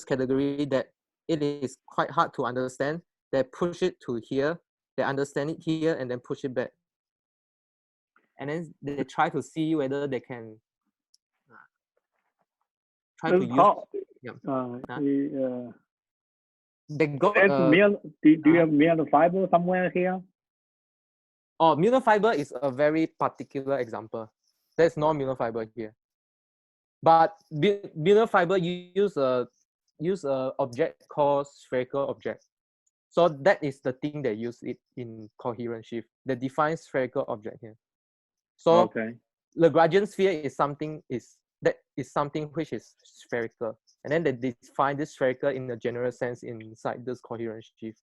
category that it is quite hard to understand, they push it to here, they understand it here, and then push it back. And then they try to see whether they can try to use. Yeah. They got. Do you have mirror fiber somewhere here? Oh, mirror fiber is a very particular example. There's no mirror fiber here. But mirror fiber use a object called spherical object. So that is the thing they use it in coherent sheaf. They define spherical object here. So okay. Lagrangian sphere is something which is spherical, and then they define this spherical in a general sense inside this coherent sheaf.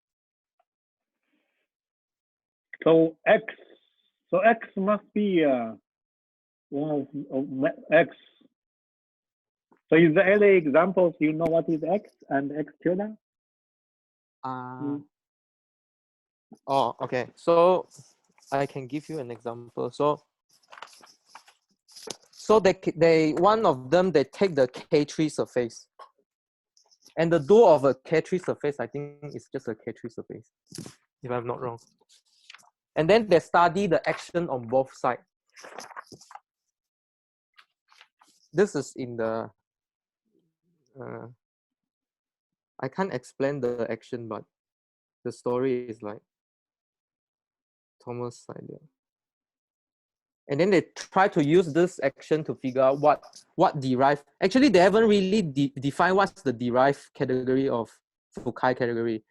So X must be one of X. So is there any examples you know what is X and X tilde? Oh, okay. So I can give you an example. So they one of them they take the K3 surface, and the dual of a K3 surface I think is just a K3 surface, if I'm not wrong. And then they study the action on both sides. This is in the I can't explain the action, but the story is like Thomas side there. And then they try to use this action to figure out what derived. Actually, they haven't really defined what's the derived category of Fukaya category.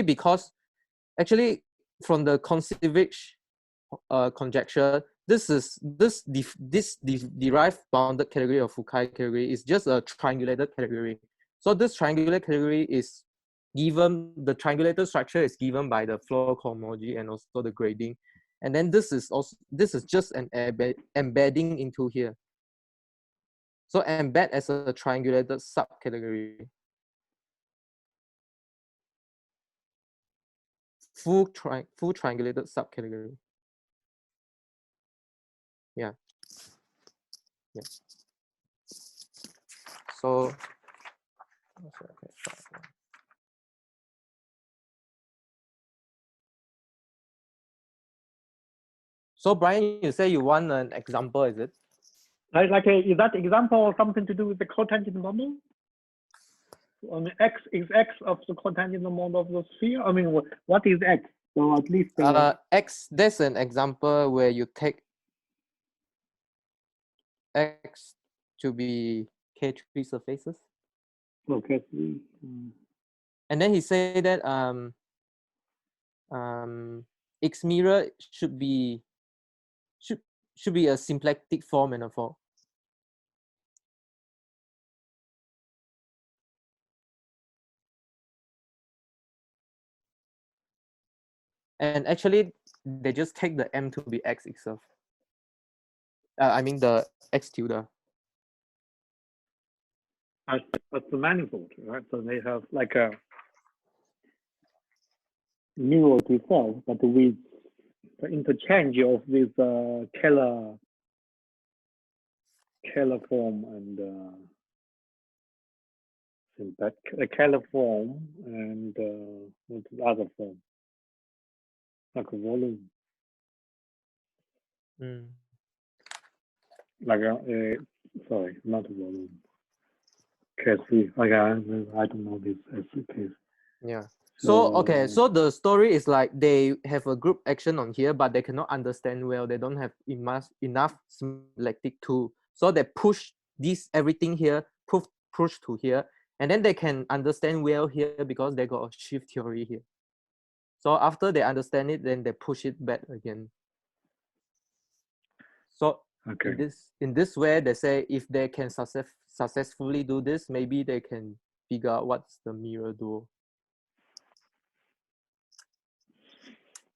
Because from the Koncevich conjecture, this derived bounded category of Fukaya category is just a triangulated category. So this triangulated category is given, the triangulated structure is given by the flow cohomology and also the grading. And then this is just an embedding into here. So embed as a triangulated subcategory. Full triangulated subcategory. Yeah. So So Brian, you say you want an example, is it? Is that example something to do with the cotangent model? I mean, X is X of the cotangent model of the sphere. I mean, what is X? So at least X, that's an example where you take X to be K3 surfaces. okay. And then he said that X mirror should be a symplectic form manifold. And actually, they just take the M to be X itself. I mean the X tilde. As the manifold, right? So they have like a mirror to itself, but with the interchange of this Keller form and Keller form and what's the other form? Like a volume. Like sorry, not a volume. Case like I don't know this as a case. Yeah. So okay, so the story is like they have a group action on here, but they cannot understand well. They don't have enough symplectic tool, so they push this everything here, push to here, and then they can understand well here because they got a shift theory here. So after they understand it, then they push it back again. So okay. in this way, they say if they can successfully do this, maybe they can figure out what's the mirror dual.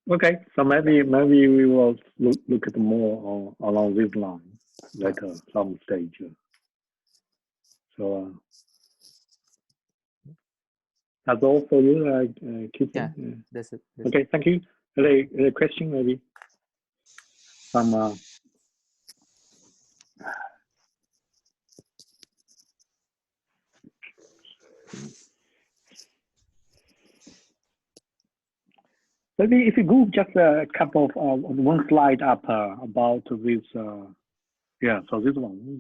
Okay, so maybe we will look at more along this line later, some stage. So that's all for you, Keith. Yeah, that's it. Okay, thank you. Any question maybe? Some maybe if you go just a couple of one slide up about this. Yeah, so this one,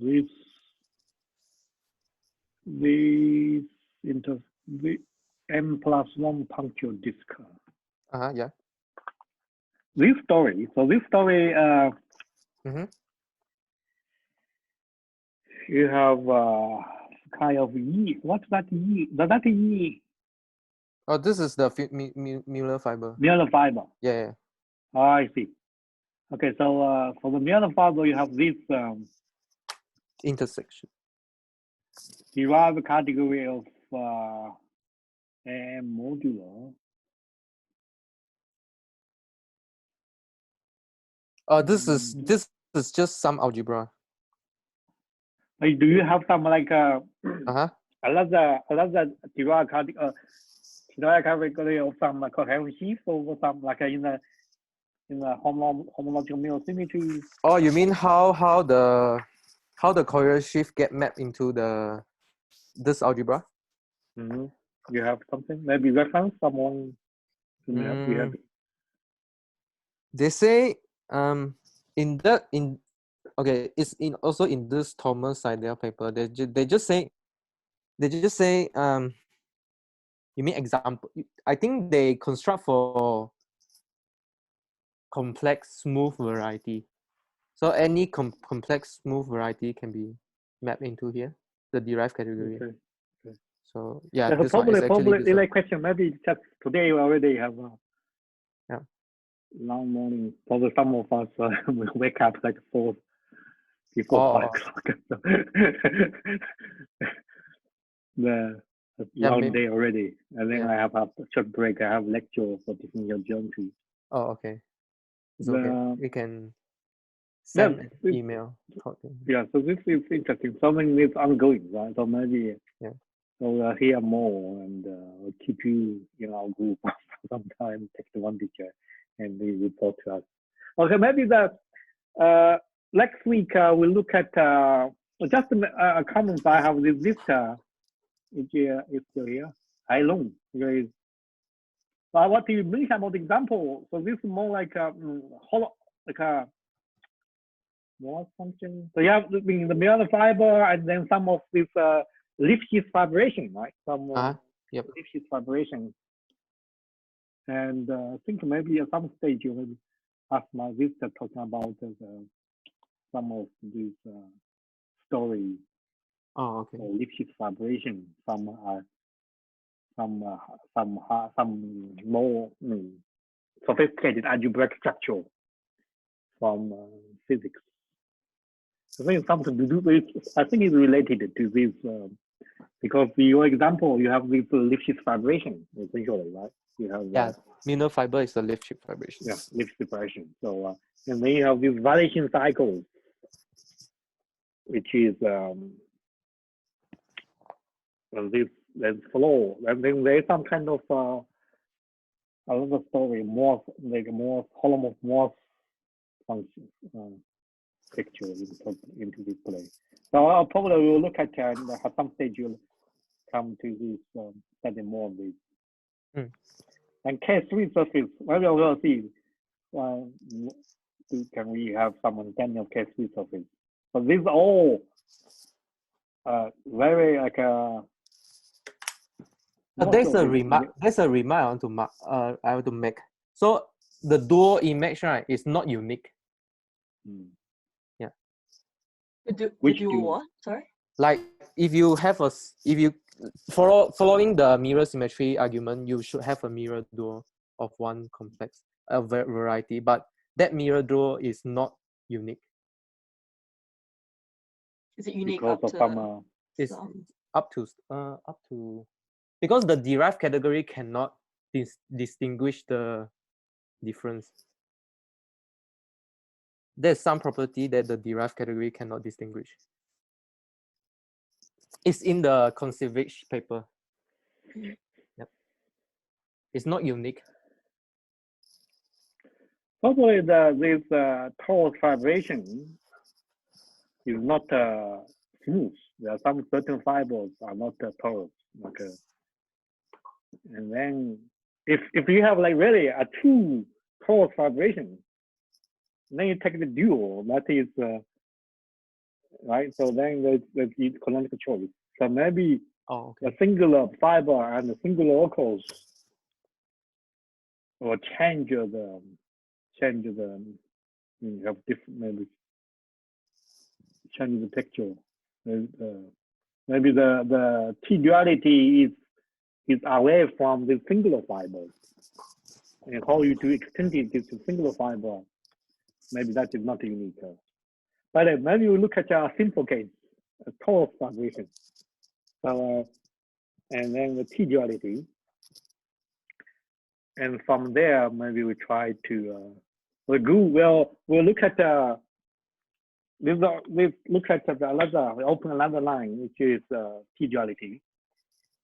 the M+1 punctual disk. Yeah. This story. So this story. You have kind of E. What's that E? That E. Oh, this is the Mueller fiber. Mueller fiber. Yeah. Oh, I see. Okay, so for the Mueller fiber, you have this intersection. derived category of M modular. This is just some algebra. Like, do you have some like another derived category of some coherent sheaf or some like in the homological mirror symmetry? Oh, you mean how the coherent sheaf get mapped into this algebra? You have something, maybe reference someone who may help you have it. They say it's also in this Thomas Seidel paper. They just say you mean example? I think they construct for complex smooth variety. So any complex smooth variety can be mapped into here, the derived category. Okay. So yeah, so this probably this like question. Maybe just today we already have a long morning. Probably some of us will wake up like before 5 o'clock. The long day already, and then I have a short break. I have lecture for differential geometry. Oh, okay. It's okay. We can send an email. Yeah, so this is interesting. Something is ongoing, right? So maybe so we'll hear more and we'll keep you in our group for some time, take the one teacher, and they report to us. Okay, maybe next week we'll look at just a comment I have this visitor. Is still here. I know. But what do you mean about example? So this is more like a more function. So you have the Mueller fiber and then some of this Lipschitz vibration, right? Some Lipschitz vibration. And I think maybe at some stage you will ask my visitor talking about some of these stories Oh, okay. or Lipschitz vibration, some more sophisticated algebraic structure from physics. I think something to do with, I think it's related to this because your example, you have this Lipschitz vibration essentially, right? You have Yeah, Miller fiber is the Lipschitz vibration. yeah, Lipschitz vibration. So and then you have these variation cycles, which is this flow, and then there's some kind of another story, more like more holomorph Morse function picture into this play. So I'll probably will look at at some stage you'll come to this study more of this. And K3 surface, maybe we'll see. Can we have some understanding of K3 surface? But these are all very like There's a remark. There's a remark I want to make. So the dual image, right, is not unique. Yeah. Which dual dual? what? Sorry. Like if you following the mirror symmetry argument, you should have a mirror dual of one complex, a variety, but that mirror dual is not unique. Is it unique because up of to some It's some? up to because the derived category cannot distinguish the difference. There's some property that the derived category cannot distinguish. It's in the Conservich paper. Yep. It's not unique. probably this torus vibration is not smooth. There are some certain fibers are not torus. Like, and then if you have like really a two torus vibration, then you take the dual. That is right. So then there's canonical choice. So maybe Oh, okay. a singular fiber and a singular locals will change the you have different maybe change the picture. Maybe the T duality is away from the singular fibers, and how you to extend it to singular fiber. Maybe that is not unique. But maybe we look at a simple case, a torus vibration. So and then the T duality, and from there maybe we try to we'll look at we look at we open another line which is T duality,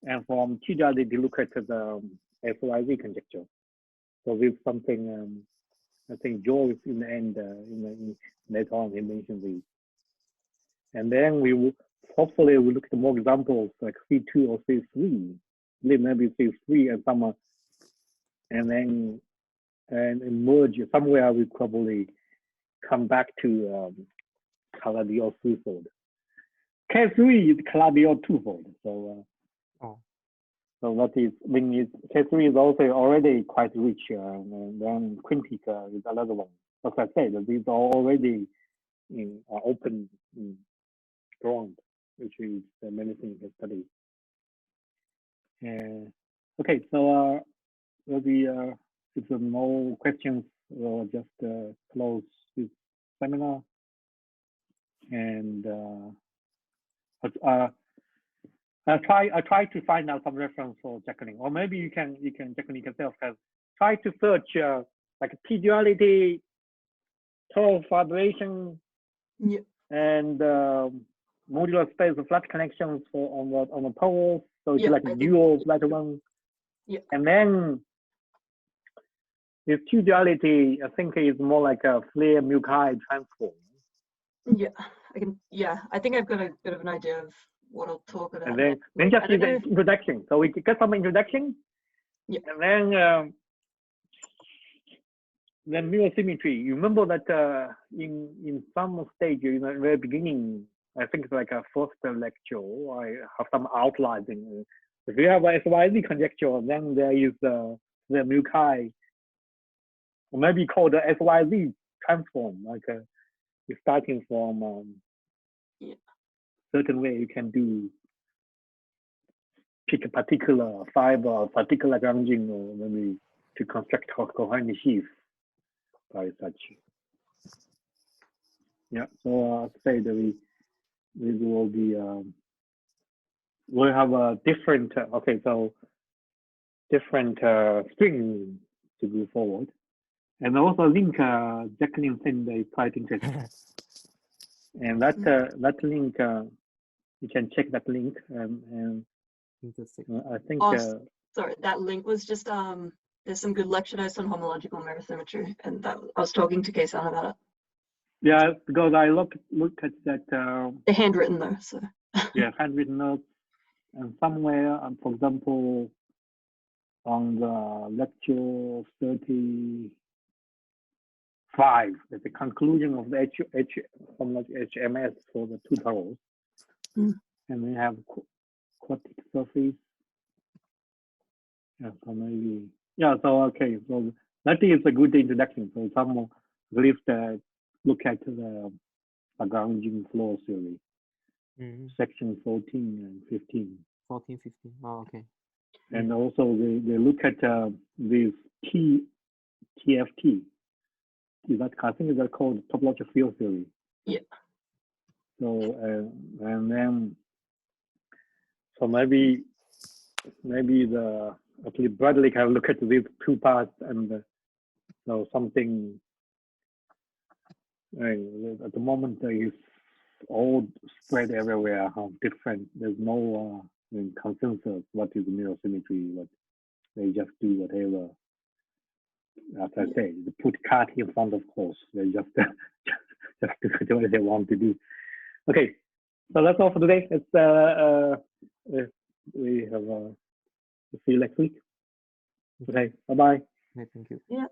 and from T duality look at the SYZ conjecture. So this is something I think George in the end later on he mentioned this, and then we will hopefully we look at more examples like C2 or C3, maybe C3 and some, and then emerge somewhere. We probably come back to Calabi-Yau threefold. K3 is Calabi-Yau twofold. So so that is when K3 is also already quite rich, and then quintic is another one. As I said, these are already in open ground, which is many things to study. Okay, so maybe if there are no questions, we'll just close this seminar. And I try to find out some reference for Jacqueline, or maybe you can Jacqueline yourself has try to search like P duality, torus vibration, and modular space of flat connections for on the poles. So it's like a dual flat one. Yeah. And then this T duality, I think is more like a Flair-Mukai transform. Yeah, I think I've got a bit of an idea of what I'll talk about. And then just the introduction. So we get some introduction. Yeah. And then mirror symmetry. You remember that in some stage in the very beginning, I think it's like a first lecture, I have some outlining. If you have a SYZ conjecture, then there is the mu chi, or maybe called the SYZ transform, like you're starting from certain way you can do pick a particular fiber or particular Lagrangian, or maybe to construct coherent sheaf by such. Yeah, so say that we will be we'll have a different okay, so different string to go forward, and also link Jacqueline thing that is quite interesting. And that link you can check that link and I think sorry, that link was just there's some good lecture notes on homological mirror symmetry, and that I was talking to Kei-san about it. Yeah, because I looked at that. They're handwritten though, so. Yeah, handwritten notes, and somewhere, for example, on the lecture 35, at the conclusion of the HMS for the tutorials, and we have quartic surface. Yeah, so maybe, yeah, so okay, so that is a good introduction. So some at least look at the Lagrangian flow theory, section 14 and 15. 14, 15, oh, okay. And also they look at these TFT. That I think they're called topological field theory. Yeah. So and then so maybe the actually Bradley can look at these two parts and so something at the moment is all spread everywhere. Different. There's no consensus. What is mirror symmetry? What they just do whatever. As I say, they put cart in front of horse. They just do whatever they want to do. Okay, so that's all for today. It's we have see you next week. Okay, bye bye. Okay, thank you. Yeah.